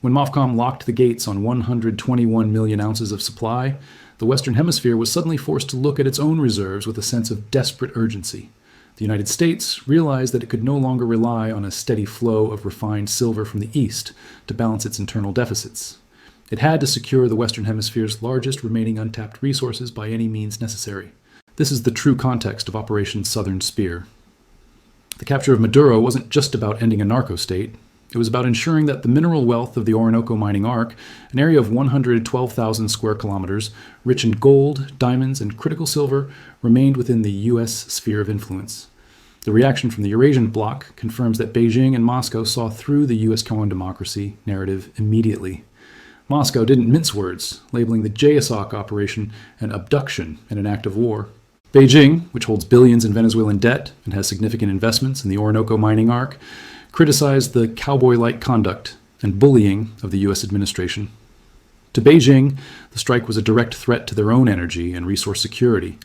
When MOFCOM locked the gates on 121 million ounces of supply, the Western Hemisphere was suddenly forced to look at its own reserves with a sense of desperate urgency. The United States realized that it could no longer rely on a steady flow of refined silver from the East to balance its internal deficits. It had to secure the Western Hemisphere's largest remaining untapped resources by any means necessary. This is the true context of Operation Southern Spear. The capture of Maduro wasn't just about ending a narco-state. It was about ensuring that the mineral wealth of the Orinoco mining arc, an area of 112,000 square kilometers, rich in gold, diamonds, and critical silver, remained within the U.S. sphere of influence. The reaction from the Eurasian bloc confirms that Beijing and Moscow saw through the U.S. common democracy narrative immediately. Moscow didn't mince words, labeling the JSOC operation an abduction and an act of war. Beijing, which holds billions in Venezuelan debt and has significant investments in the Orinoco mining arc, criticized the cowboy-like conduct and bullying of the U.S. administration. To Beijing, the strike was a direct threat to their own energy and resource security.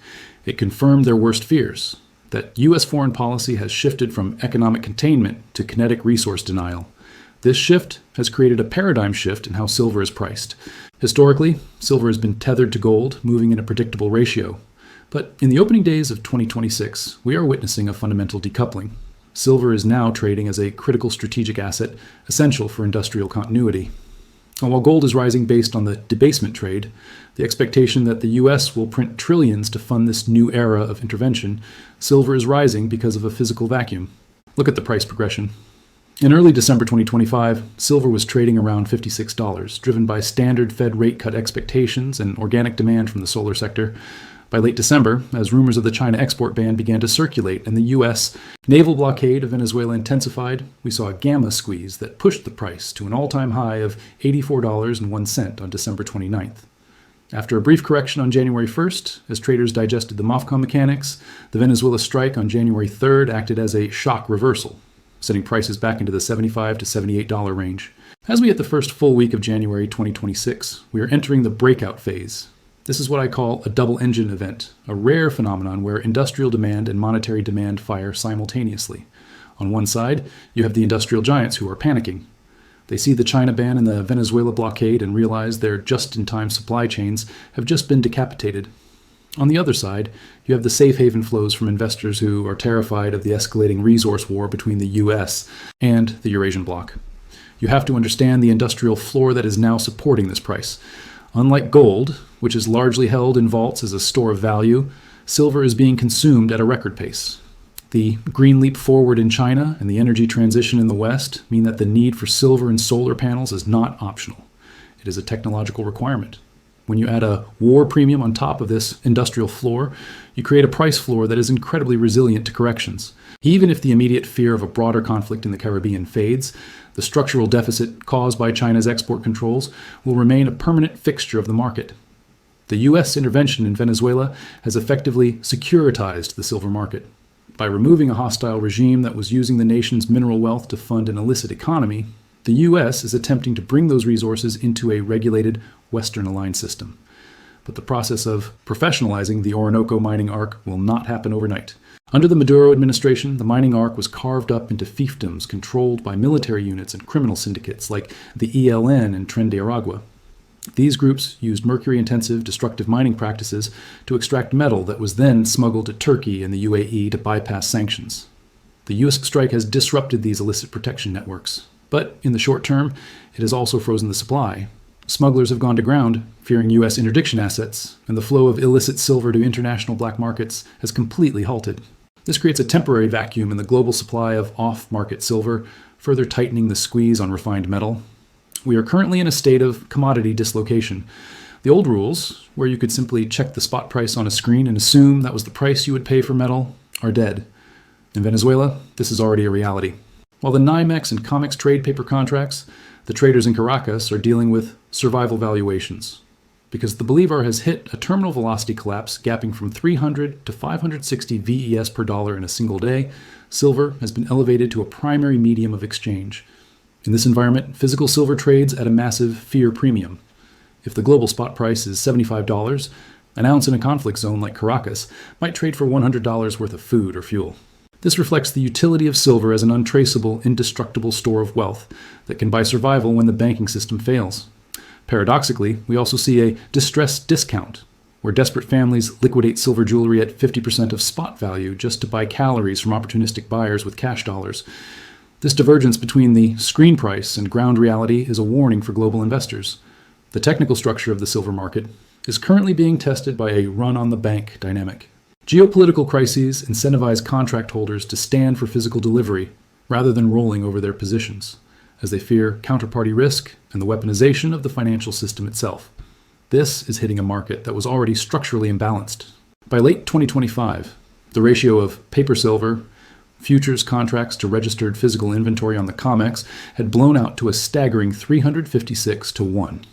It confirmed their worst fears, that U.S. foreign policy has shifted from economic containment to kinetic resource denial. This shift has created a paradigm shift in how silver is priced. Historically, silver has been tethered to gold, moving in a predictable ratio. But in the opening days of 2026, we are witnessing a fundamental decoupling. Silver is now trading as a critical strategic asset, essential for industrial continuity. And while gold is rising based on the debasement trade, the expectation that the U.S. will print trillions to fund this new era of intervention, silver is rising because of a physical vacuum. Look at the price progression. In early December 2025, silver was trading around $56, driven by standard Fed rate cut expectations and organic demand from the solar sector. By late December, as rumors of the China export ban began to circulate and the U.S. naval blockade of Venezuela intensified, we saw a gamma squeeze that pushed the price to an all-time high of $84.01 on December 29th. After a brief correction on January 1st, as traders digested the MOFCOM mechanics, the Venezuela strike on January 3rd acted as a shock reversal, sending prices back into the $75 to $78 range. As we hit the first full week of January 2026, we are entering the breakout phase. This is what I call a double-engine event, a rare phenomenon where industrial demand and monetary demand fire simultaneously. On one side, you have the industrial giants who are panicking. They see the China ban and the Venezuela blockade and realize their just-in-time supply chains have just been decapitated. On the other side, you have the safe haven flows from investors who are terrified of the escalating resource war between the US and the Eurasian bloc. You have to understand the industrial floor that is now supporting this price. Unlike gold, which is largely held in vaults as a store of value, silver is being consumed at a record pace. The green leap forward in China and the energy transition in the West mean that the need for silver and solar panels is not optional. It is a technological requirement. When you add a war premium on top of this industrial floor, you create a price floor that is incredibly resilient to corrections. Even if the immediate fear of a broader conflict in the Caribbean fades, the structural deficit caused by China's export controls will remain a permanent fixture of the market. The U.S. intervention in Venezuela has effectively securitized the silver market. By removing a hostile regime that was using the nation's mineral wealth to fund an illicit economy, the U.S. is attempting to bring those resources into a regulated, Western-aligned system. But the process of professionalizing the Orinoco mining arc will not happen overnight. Under the Maduro administration, the mining arc was carved up into fiefdoms controlled by military units and criminal syndicates like the ELN and Tren de Aragua. These groups used mercury-intensive, destructive mining practices to extract metal that was then smuggled to Turkey and the UAE to bypass sanctions. The U.S. strike has disrupted these illicit protection networks. But in the short term, it has also frozen the supply. Smugglers have gone to ground, fearing U.S. interdiction assets, and the flow of illicit silver to international black markets has completely halted. This creates a temporary vacuum in the global supply of off-market silver, further tightening the squeeze on refined metal. We are currently in a state of commodity dislocation. The old rules, where you could simply check the spot price on a screen and assume that was the price you would pay for metal, are dead. In Venezuela, this is already a reality. While the NYMEX and COMEX trade paper contracts, the traders in Caracas are dealing with survival valuations. Because the Bolivar has hit a terminal velocity collapse gapping from 300 to 560 VES per dollar in a single day, silver has been elevated to a primary medium of exchange. In this environment, physical silver trades at a massive fear premium. If the global spot price is $75, an ounce in a conflict zone like Caracas might trade for $100 worth of food or fuel. This reflects the utility of silver as an untraceable, indestructible store of wealth that can buy survival when the banking system fails. Paradoxically, we also see a distressed discount, where desperate families liquidate silver jewelry at 50% of spot value just to buy calories from opportunistic buyers with cash dollars. This divergence between the screen price and ground reality is a warning for global investors. The technical structure of the silver market is currently being tested by a run-on-the-bank dynamic. Geopolitical crises incentivize contract holders to stand for physical delivery rather than rolling over their positions, as they fear counterparty risk and the weaponization of the financial system itself. This is hitting a market that was already structurally imbalanced. By late 2025, the ratio of paper silver, futures contracts to registered physical inventory on the COMEX had blown out to a staggering 356 to 1.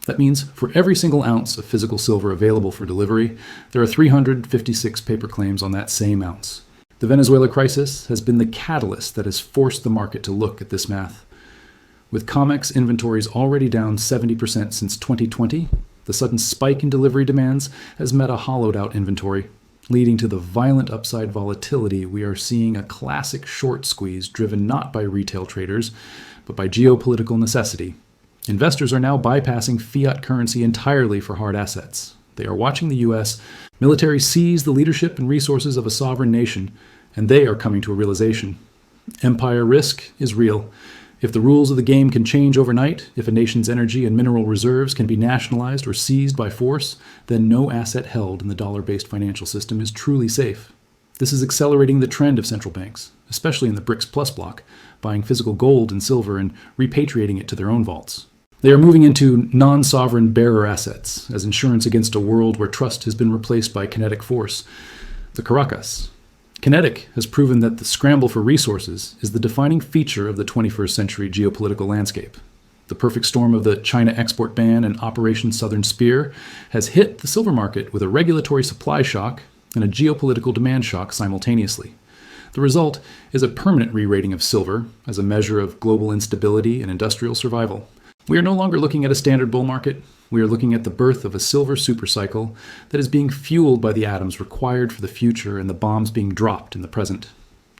That means for every single ounce of physical silver available for delivery, there are 356 paper claims on that same ounce. The Venezuela crisis has been the catalyst that has forced the market to look at this math. With COMEX inventories already down 70% since 2020, the sudden spike in delivery demands has met a hollowed-out inventory, leading to the violent upside volatility we are seeing, a classic short squeeze driven not by retail traders, but by geopolitical necessity. Investors are now bypassing fiat currency entirely for hard assets. They are watching the U.S. military seize the leadership and resources of a sovereign nation, and they are coming to a realization. Empire risk is real. If the rules of the game can change overnight, if a nation's energy and mineral reserves can be nationalized or seized by force, then no asset held in the dollar-based financial system is truly safe. This is accelerating the trend of central banks, especially in the BRICS Plus bloc, buying physical gold and silver and repatriating it to their own vaults. They are moving into non-sovereign bearer assets as insurance against a world where trust has been replaced by kinetic force. The Caracas. Kinetic has proven that the scramble for resources is the defining feature of the 21st century geopolitical landscape. The perfect storm of the China export ban and Operation Southern Spear has hit the silver market with a regulatory supply shock and a geopolitical demand shock simultaneously. The result is a permanent re-rating of silver as a measure of global instability and industrial survival. We are no longer looking at a standard bull market. We are looking at the birth of a silver supercycle that is being fueled by the atoms required for the future and the bombs being dropped in the present.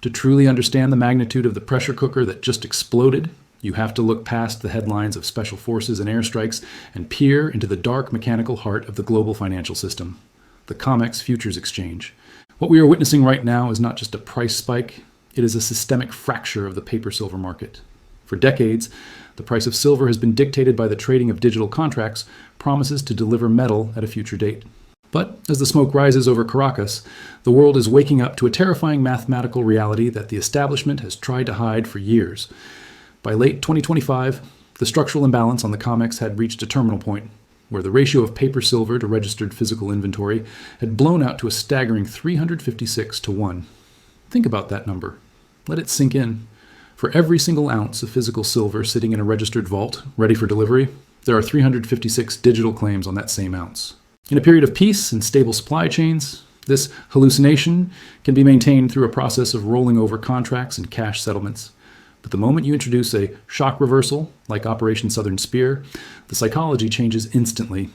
To truly understand the magnitude of the pressure cooker that just exploded, you have to look past the headlines of special forces and airstrikes and peer into the dark mechanical heart of the global financial system. the COMEX Futures Exchange. What we are witnessing right now is not just a price spike, it is a systemic fracture of the paper silver market. For decades, the price of silver has been dictated by the trading of digital contracts, promises to deliver metal at a future date. But as the smoke rises over Caracas, the world is waking up to a terrifying mathematical reality that the establishment has tried to hide for years. By late 2025, the structural imbalance on the COMEX had reached a terminal point, where the ratio of paper silver to registered physical inventory had blown out to a staggering 356 to 1. Think about that number. Let it sink in. For every single ounce of physical silver sitting in a registered vault, ready for delivery, there are 356 digital claims on that same ounce. In a period of peace and stable supply chains, this hallucination can be maintained through a process of rolling over contracts and cash settlements. But the moment you introduce a shock reversal, like Operation Southern Spear, the psychology changes instantly.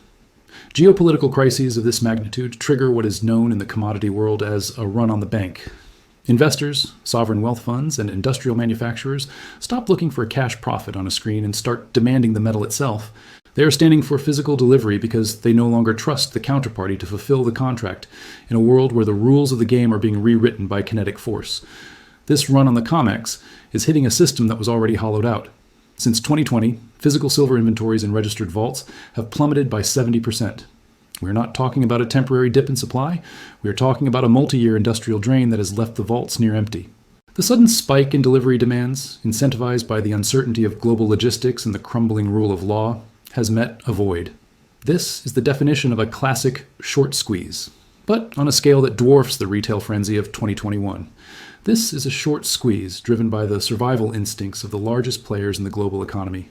Geopolitical crises of this magnitude trigger what is known in the commodity world as a run on the bank. Investors, sovereign wealth funds, and industrial manufacturers stop looking for a cash profit on a screen and start demanding the metal itself. They are standing for physical delivery because they no longer trust the counterparty to fulfill the contract in a world where the rules of the game are being rewritten by kinetic force. This run on the COMEX is hitting a system that was already hollowed out. Since 2020, physical silver inventories in registered vaults have plummeted by 70%. We're not talking about a temporary dip in supply. We are talking about a multi-year industrial drain that has left the vaults near empty. The sudden spike in delivery demands, incentivized by the uncertainty of global logistics and the crumbling rule of law, has met a void. This is the definition of a classic short squeeze, but on a scale that dwarfs the retail frenzy of 2021. This is a short squeeze driven by the survival instincts of the largest players in the global economy.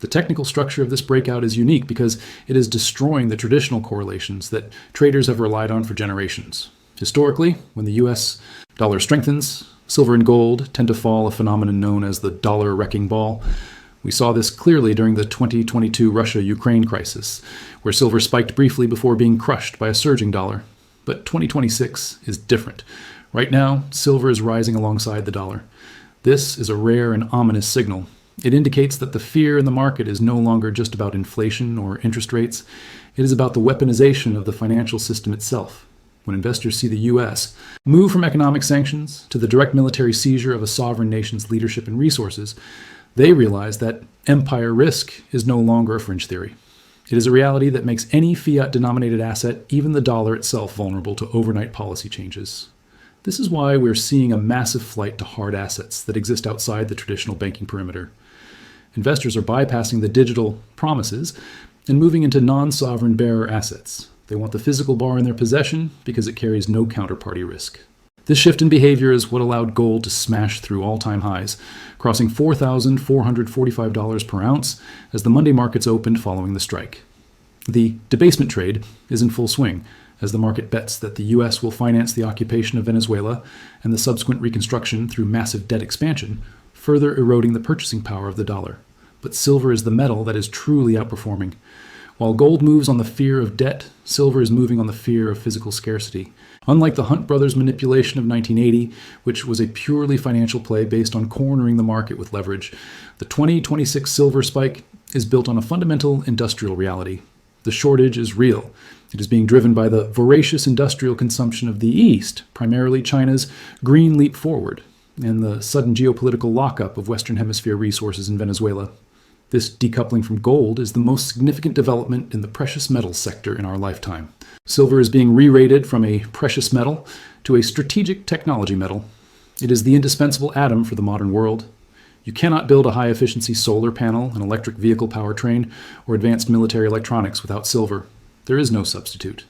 The technical structure of this breakout is unique because it is destroying the traditional correlations that traders have relied on for generations. Historically, when the US dollar strengthens, silver and gold tend to fall, a phenomenon known as the dollar wrecking ball. We saw this clearly during the 2022 Russia-Ukraine crisis, where silver spiked briefly before being crushed by a surging dollar. But 2026 is different. Right now, silver is rising alongside the dollar. This is a rare and ominous signal. It indicates that the fear in the market is no longer just about inflation or interest rates. It is about the weaponization of the financial system itself. When investors see the U.S. move from economic sanctions to the direct military seizure of a sovereign nation's leadership and resources, they realize that empire risk is no longer a fringe theory. It is a reality that makes any fiat-denominated asset, even the dollar itself, vulnerable to overnight policy changes. This is why we're seeing a massive flight to hard assets that exist outside the traditional banking perimeter. Investors are bypassing the digital promises and moving into non-sovereign bearer assets. They want the physical bar in their possession because it carries no counterparty risk. This shift in behavior is what allowed gold to smash through all-time highs, crossing $4,445 per ounce as the Monday markets opened following the strike. The debasement trade is in full swing, as the market bets that the U.S. will finance the occupation of Venezuela and the subsequent reconstruction through massive debt expansion, further eroding the purchasing power of the dollar. But silver is the metal that is truly outperforming. While gold moves on the fear of debt, silver is moving on the fear of physical scarcity. Unlike the Hunt brothers' manipulation of 1980, which was a purely financial play based on cornering the market with leverage, the 2026 silver spike is built on a fundamental industrial reality. The shortage is real. It is being driven by the voracious industrial consumption of the East, primarily China's green leap forward, and the sudden geopolitical lockup of Western Hemisphere resources in Venezuela. This decoupling from gold is the most significant development in the precious metals sector in our lifetime. Silver is being re-rated from a precious metal to a strategic technology metal. It is the indispensable atom for the modern world. You cannot build a high-efficiency solar panel, an electric vehicle powertrain, or advanced military electronics without silver. There is no substitute.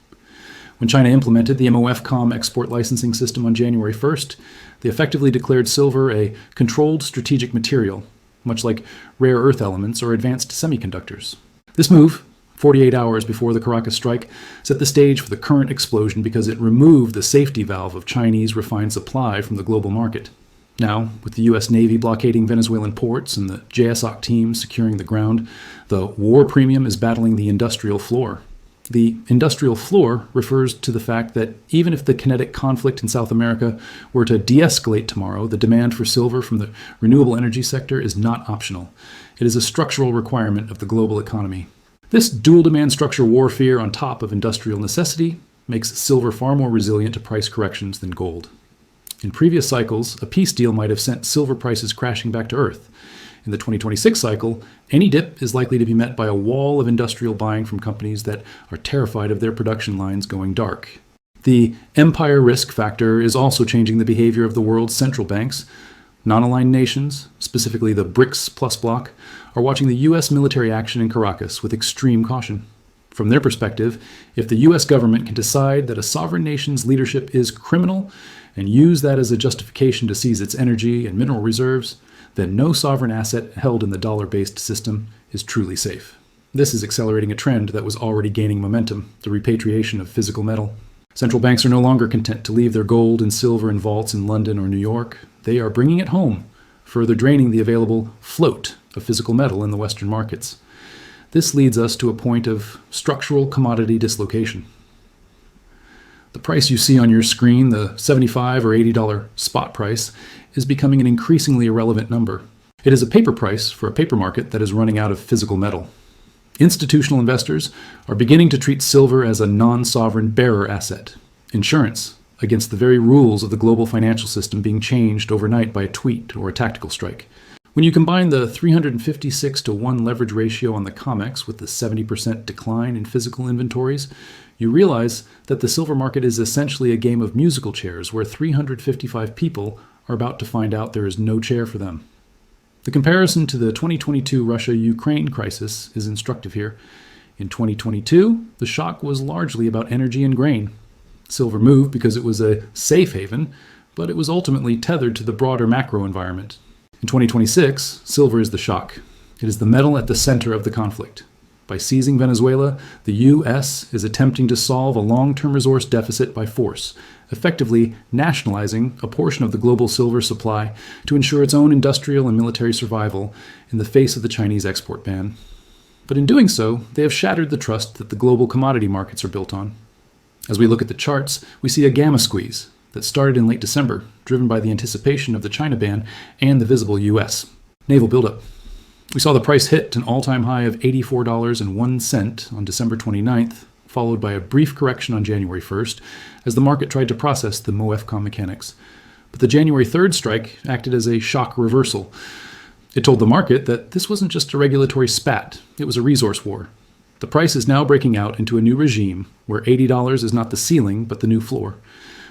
When China implemented the MOFCOM export licensing system on January 1st, they effectively declared silver a controlled strategic material, much like rare earth elements or advanced semiconductors. This move, 48 hours before the Caracas strike, set the stage for the current explosion because it removed the safety valve of Chinese refined supply from the global market. Now, with the U.S. Navy blockading Venezuelan ports and the JSOC team securing the ground, the war premium is battling the industrial floor. The industrial floor refers to the fact that even if the kinetic conflict in South America were to de-escalate tomorrow, the demand for silver from the renewable energy sector is not optional. It is a structural requirement of the global economy. This dual demand structure warfare on top of industrial necessity makes silver far more resilient to price corrections than gold. In previous cycles, a peace deal might have sent silver prices crashing back to earth. In the 2026 cycle, any dip is likely to be met by a wall of industrial buying from companies that are terrified of their production lines going dark. The empire risk factor is also changing the behavior of the world's central banks. Non-aligned nations, specifically the BRICS Plus bloc, are watching the U.S. military action in Caracas with extreme caution. From their perspective, if the U.S. government can decide that a sovereign nation's leadership is criminal and use that as a justification to seize its energy and mineral reserves, then no sovereign asset held in the dollar-based system is truly safe. This is accelerating a trend that was already gaining momentum, the repatriation of physical metal. Central banks are no longer content to leave their gold and silver in vaults in London or New York. They are bringing it home, further draining the available float of physical metal in the Western markets. This leads us to a point of structural commodity dislocation. The price you see on your screen, the $75 or $80 spot price, is becoming an increasingly irrelevant number. It is a paper price for a paper market that is running out of physical metal. Institutional investors are beginning to treat silver as a non-sovereign bearer asset, insurance against the very rules of the global financial system being changed overnight by a tweet or a tactical strike. When you combine the 356-to-1 leverage ratio on the COMEX with the 70% decline in physical inventories, you realize that the silver market is essentially a game of musical chairs where 355 people are about to find out there is no chair for them. The comparison to the 2022 Russia-Ukraine crisis is instructive here. In 2022, the shock was largely about energy and grain. Silver moved because it was a safe haven, but it was ultimately tethered to the broader macro environment. In 2026, silver is the shock. It is the metal at the center of the conflict. By seizing Venezuela, the U.S. is attempting to solve a long-term resource deficit by force, effectively nationalizing a portion of the global silver supply to ensure its own industrial and military survival in the face of the Chinese export ban. But in doing so, they have shattered the trust that the global commodity markets are built on. As we look at the charts, we see a gamma squeeze that started in late December, driven by the anticipation of the China ban and the visible U.S. naval buildup. We saw the price hit an all-time high of $84.01 on December 29th, followed by a brief correction on January 1st, as the market tried to process the MOEFCOM mechanics. But the January 3rd strike acted as a shock reversal. It told the market that this wasn't just a regulatory spat, it was a resource war. The price is now breaking out into a new regime, where $80 is not the ceiling, but the new floor.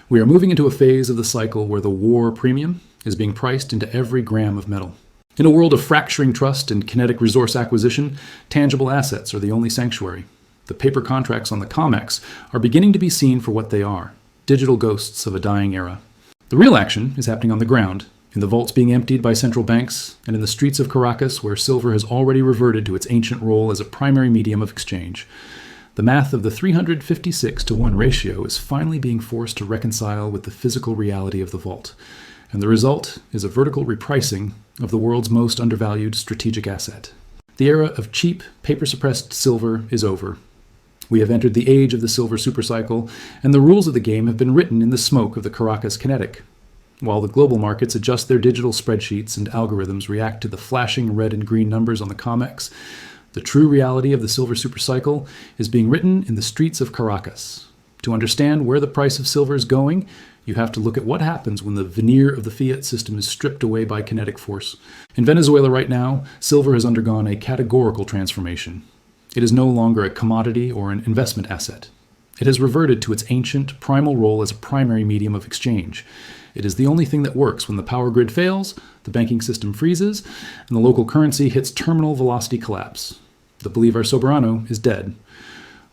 We are moving into a phase of the cycle where the war premium is being priced into every gram of metal. In a world of fracturing trust and kinetic resource acquisition, tangible assets are the only sanctuary. The paper contracts on the COMEX are beginning to be seen for what they are, digital ghosts of a dying era. The real action is happening on the ground, in the vaults being emptied by central banks, and in the streets of Caracas where silver has already reverted to its ancient role as a primary medium of exchange. The math of the 356-to-1 ratio is finally being forced to reconcile with the physical reality of the vault, and the result is a vertical repricing of the world's most undervalued strategic asset. The era of cheap, paper-suppressed silver is over. We have entered the age of the silver supercycle, and the rules of the game have been written in the smoke of the Caracas kinetic. While the global markets adjust their digital spreadsheets and algorithms react to the flashing red and green numbers on the COMEX, the true reality of the silver supercycle is being written in the streets of Caracas. To understand where the price of silver is going, you have to look at what happens when the veneer of the fiat system is stripped away by kinetic force. In Venezuela right now, silver has undergone a categorical transformation. It is no longer a commodity or an investment asset. It has reverted to its ancient, primal role as a primary medium of exchange. It is the only thing that works when the power grid fails, the banking system freezes, and the local currency hits terminal velocity collapse. The Bolivar Soberano is dead.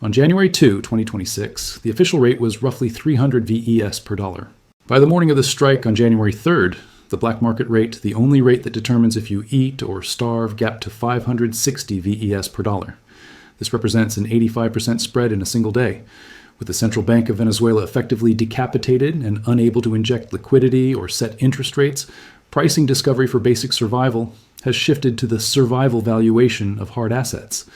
On January 2, 2026, the official rate was roughly 300 VES per dollar. By the morning of the strike on January 3rd, the black market rate, the only rate that determines if you eat or starve, gapped to 560 VES per dollar. This represents an 85% spread in a single day. With the Central Bank of Venezuela effectively decapitated and unable to inject liquidity or set interest rates, pricing discovery for basic survival has shifted to the survival valuation of hard assets.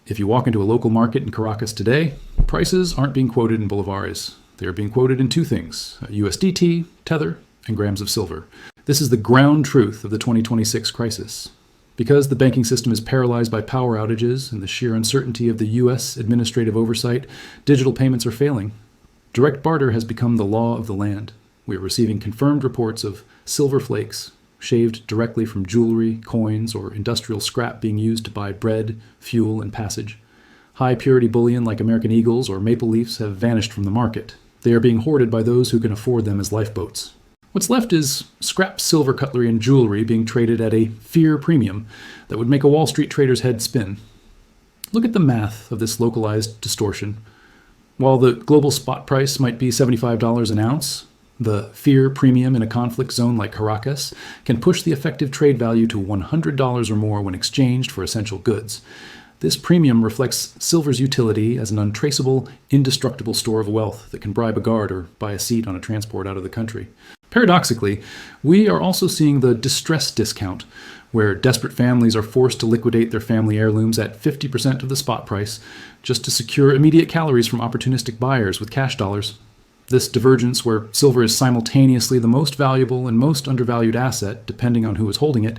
If you walk into a local market in Caracas today, prices aren't being quoted in bolívares. They are being quoted in two things: USDT, tether, and grams of silver. This is the ground truth of the 2026 crisis. Because the banking system is paralyzed by power outages and the sheer uncertainty of the U.S. administrative oversight, digital payments are failing. Direct barter has become the law of the land. We are receiving confirmed reports of silver flakes, shaved directly from jewelry, coins, or industrial scrap being used to buy bread, fuel, and passage. High-purity bullion like American eagles or maple leafs have vanished from the market. They are being hoarded by those who can afford them as lifeboats. What's left is scrap silver cutlery and jewelry being traded at a fear premium that would make a Wall Street trader's head spin. Look at the math of this localized distortion. While the global spot price might be $75 an ounce, the fear premium in a conflict zone like Caracas can push the effective trade value to $100 or more when exchanged for essential goods. This premium reflects silver's utility as an untraceable, indestructible store of wealth that can bribe a guard or buy a seat on a transport out of the country. Paradoxically, we are also seeing the distress discount, where desperate families are forced to liquidate their family heirlooms at 50% of the spot price just to secure immediate calories from opportunistic buyers with cash dollars. This divergence, where silver is simultaneously the most valuable and most undervalued asset, depending on who is holding it,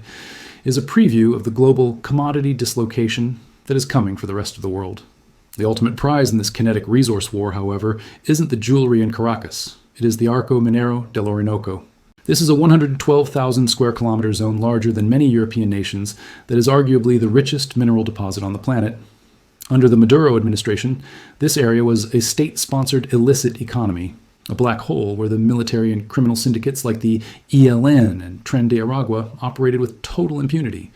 is a preview of the global commodity dislocation that is coming for the rest of the world. The ultimate prize in this kinetic resource war, however, isn't the jewelry in Caracas. It is the Arco Minero del Orinoco. This is a 112,000 square kilometer zone larger than many European nations that is arguably the richest mineral deposit on the planet. Under the Maduro administration, this area was a state-sponsored illicit economy, a black hole where the military and criminal syndicates like the ELN and Tren de Aragua operated with total impunity.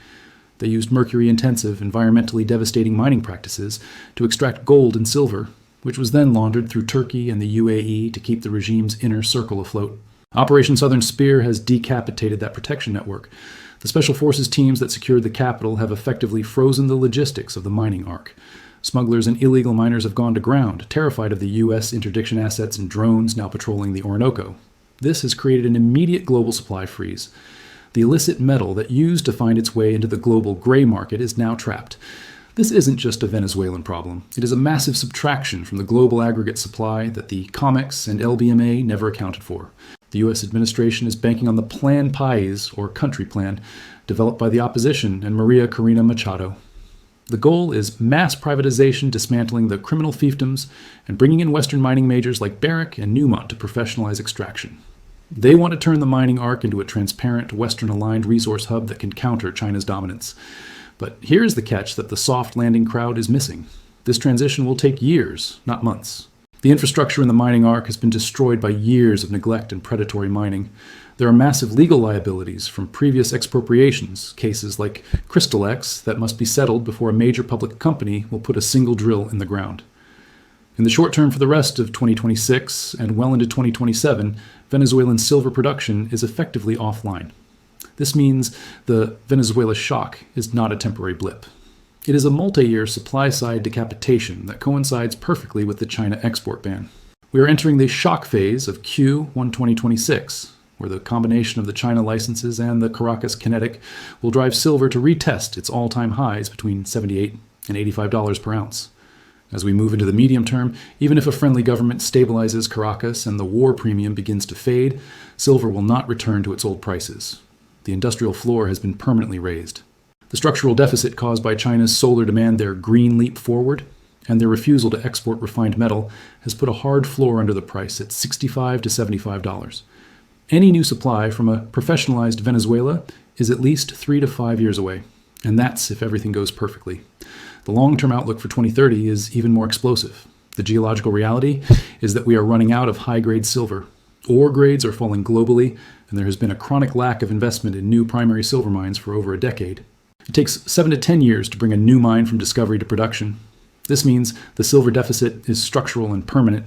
They used mercury-intensive, environmentally devastating mining practices to extract gold and silver, which was then laundered through Turkey and the UAE to keep the regime's inner circle afloat. Operation Southern Spear has decapitated that protection network. The Special Forces teams that secured the capital have effectively frozen the logistics of the mining arc. Smugglers and illegal miners have gone to ground, terrified of the U.S. interdiction assets and drones now patrolling the Orinoco. This has created an immediate global supply freeze. The illicit metal that used to find its way into the global gray market is now trapped. This isn't just a Venezuelan problem. It is a massive subtraction from the global aggregate supply that the COMEX and LBMA never accounted for. The U.S. administration is banking on the Plan País, or country plan, developed by the opposition and Maria Corina Machado. The goal is mass privatization, dismantling the criminal fiefdoms, and bringing in Western mining majors like Barrick and Newmont to professionalize extraction. They want to turn the mining arc into a transparent, Western-aligned resource hub that can counter China's dominance. But here's the catch that the soft landing crowd is missing. This transition will take years, not months. The infrastructure in the mining arc has been destroyed by years of neglect and predatory mining. There are massive legal liabilities from previous expropriations, cases like Crystal X, that must be settled before a major public company will put a single drill in the ground. In the short term for the rest of 2026 and well into 2027, Venezuelan silver production is effectively offline. This means the Venezuela shock is not a temporary blip. It is a multi-year supply-side decapitation that coincides perfectly with the China export ban. We are entering the shock phase of Q1 2026, where the combination of the China licenses and the Caracas kinetic will drive silver to retest its all-time highs between $78 and $85 per ounce. As we move into the medium term, even if a friendly government stabilizes Caracas and the war premium begins to fade, silver will not return to its old prices. The industrial floor has been permanently raised. The structural deficit caused by China's solar demand, their green leap forward, and their refusal to export refined metal has put a hard floor under the price at $65 to $75. Any new supply from a professionalized Venezuela is at least 3 to 5 years away, and that's if everything goes perfectly. The long-term outlook for 2030 is even more explosive. The geological reality is that we are running out of high-grade silver. Ore grades are falling globally, and there has been a chronic lack of investment in new primary silver mines for over a decade. It takes 7 to 10 years to bring a new mine from discovery to production. This means the silver deficit is structural and permanent.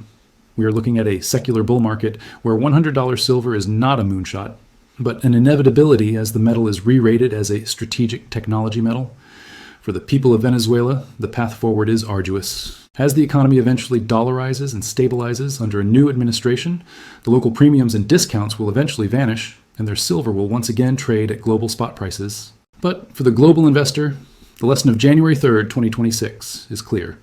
We are looking at a secular bull market where $100 silver is not a moonshot, but an inevitability as the metal is re-rated as a strategic technology metal. For the people of Venezuela, the path forward is arduous. As the economy eventually dollarizes and stabilizes under a new administration, the local premiums and discounts will eventually vanish, and their silver will once again trade at global spot prices. But for the global investor, the lesson of January 3rd, 2026 is clear.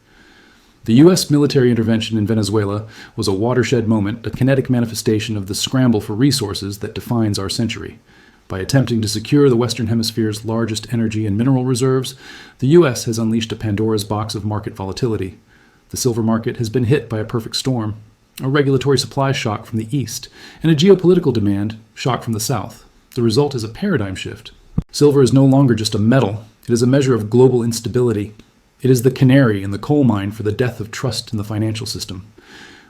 The U.S. military intervention in Venezuela was a watershed moment, a kinetic manifestation of the scramble for resources that defines our century. By attempting to secure the Western Hemisphere's largest energy and mineral reserves, the U.S. has unleashed a Pandora's box of market volatility. The silver market has been hit by a perfect storm. a regulatory supply shock from the east, and a geopolitical demand shock from the south. The result is a paradigm shift. Silver is no longer just a metal, it is a measure of global instability. It is the canary in the coal mine for the death of trust in the financial system.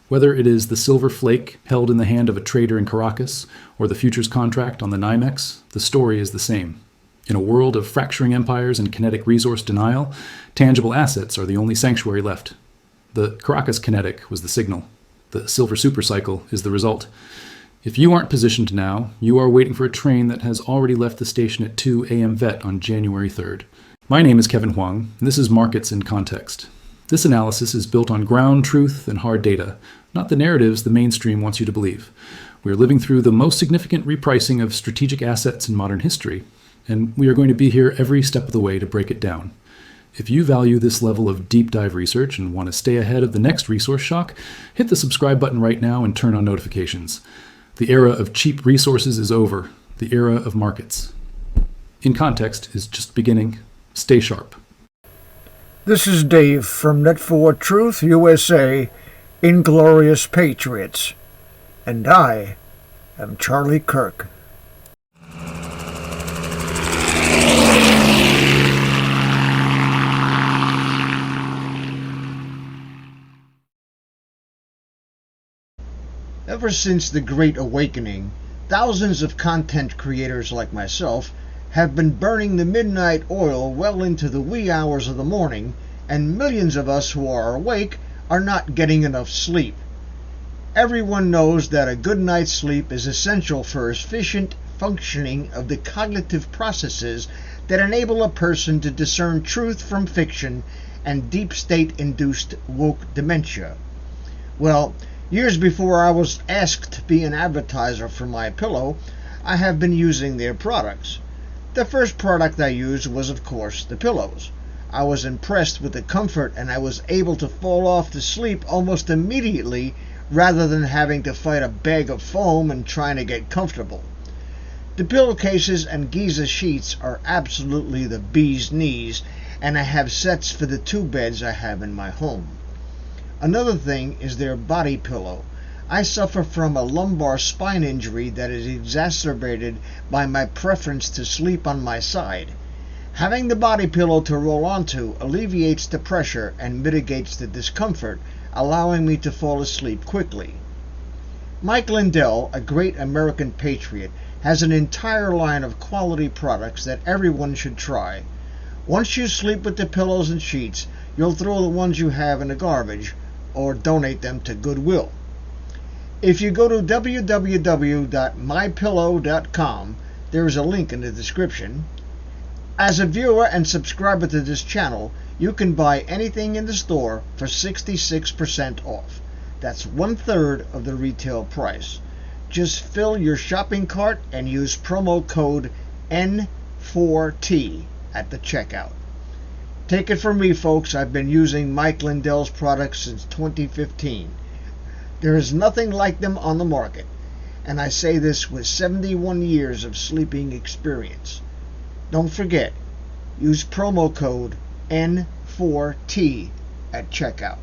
Whether it is the silver flake held in the hand of a trader in Caracas or the futures contract on the NYMEX, the story is the same. In a world of fracturing empires and kinetic resource denial, tangible assets are the only sanctuary left. The Caracas kinetic was the signal. The silver supercycle is the result. If you aren't positioned now, you are waiting for a train that has already left the station at 2 a.m. VET on January 3rd. My name is Kevin Huang, and this is Markets in Context. This analysis is built on ground truth and hard data, not the narratives the mainstream wants you to believe. We are living through the most significant repricing of strategic assets in modern history, and we are going to be here every step of the way to break it down. If you value this level of deep dive research and want to stay ahead of the next resource shock, hit the subscribe button right now and turn on notifications. The era of cheap resources is over. The era of markets. In Context is just beginning. Stay sharp. This is Dave from Net4 Truth USA, Inglorious Patriots. And I am Charlie Kirk. Ever since the Great Awakening, thousands of content creators like myself have been burning the midnight oil well into the wee hours of the morning, and millions of us who are awake are not getting enough sleep. Everyone knows that a good night's sleep is essential for efficient functioning of the cognitive processes that enable a person to discern truth from fiction and deep state-induced woke dementia. Well, years before I was asked to be an advertiser for MyPillow, I have been using their products. The first product I used was, of course, the pillows. I was impressed with the comfort, and I was able to fall off to sleep almost immediately rather than having to fight a bag of foam and trying to get comfortable. The pillowcases and Giza sheets are absolutely the bee's knees, and I have sets for the 2 beds I have in my home. Another thing is their body pillow. I suffer from a lumbar spine injury that is exacerbated by my preference to sleep on my side. Having the body pillow to roll onto alleviates the pressure and mitigates the discomfort, allowing me to fall asleep quickly. Mike Lindell, a great American patriot, has an entire line of quality products that everyone should try. Once you sleep with the pillows and sheets, you'll throw the ones you have in the garbage or donate them to Goodwill. If you go to www.mypillow.com, there is a link in the description. As a viewer and subscriber to this channel, you can buy anything in the store for 66% off. That's 1/3 of the retail price. Just fill your shopping cart and use promo code N4T at the checkout. Take it from me, folks, I've been using Mike Lindell's products since 2015. There is nothing like them on the market, and I say this with 71 years of sleeping experience. Don't forget, use promo code N4T at checkout.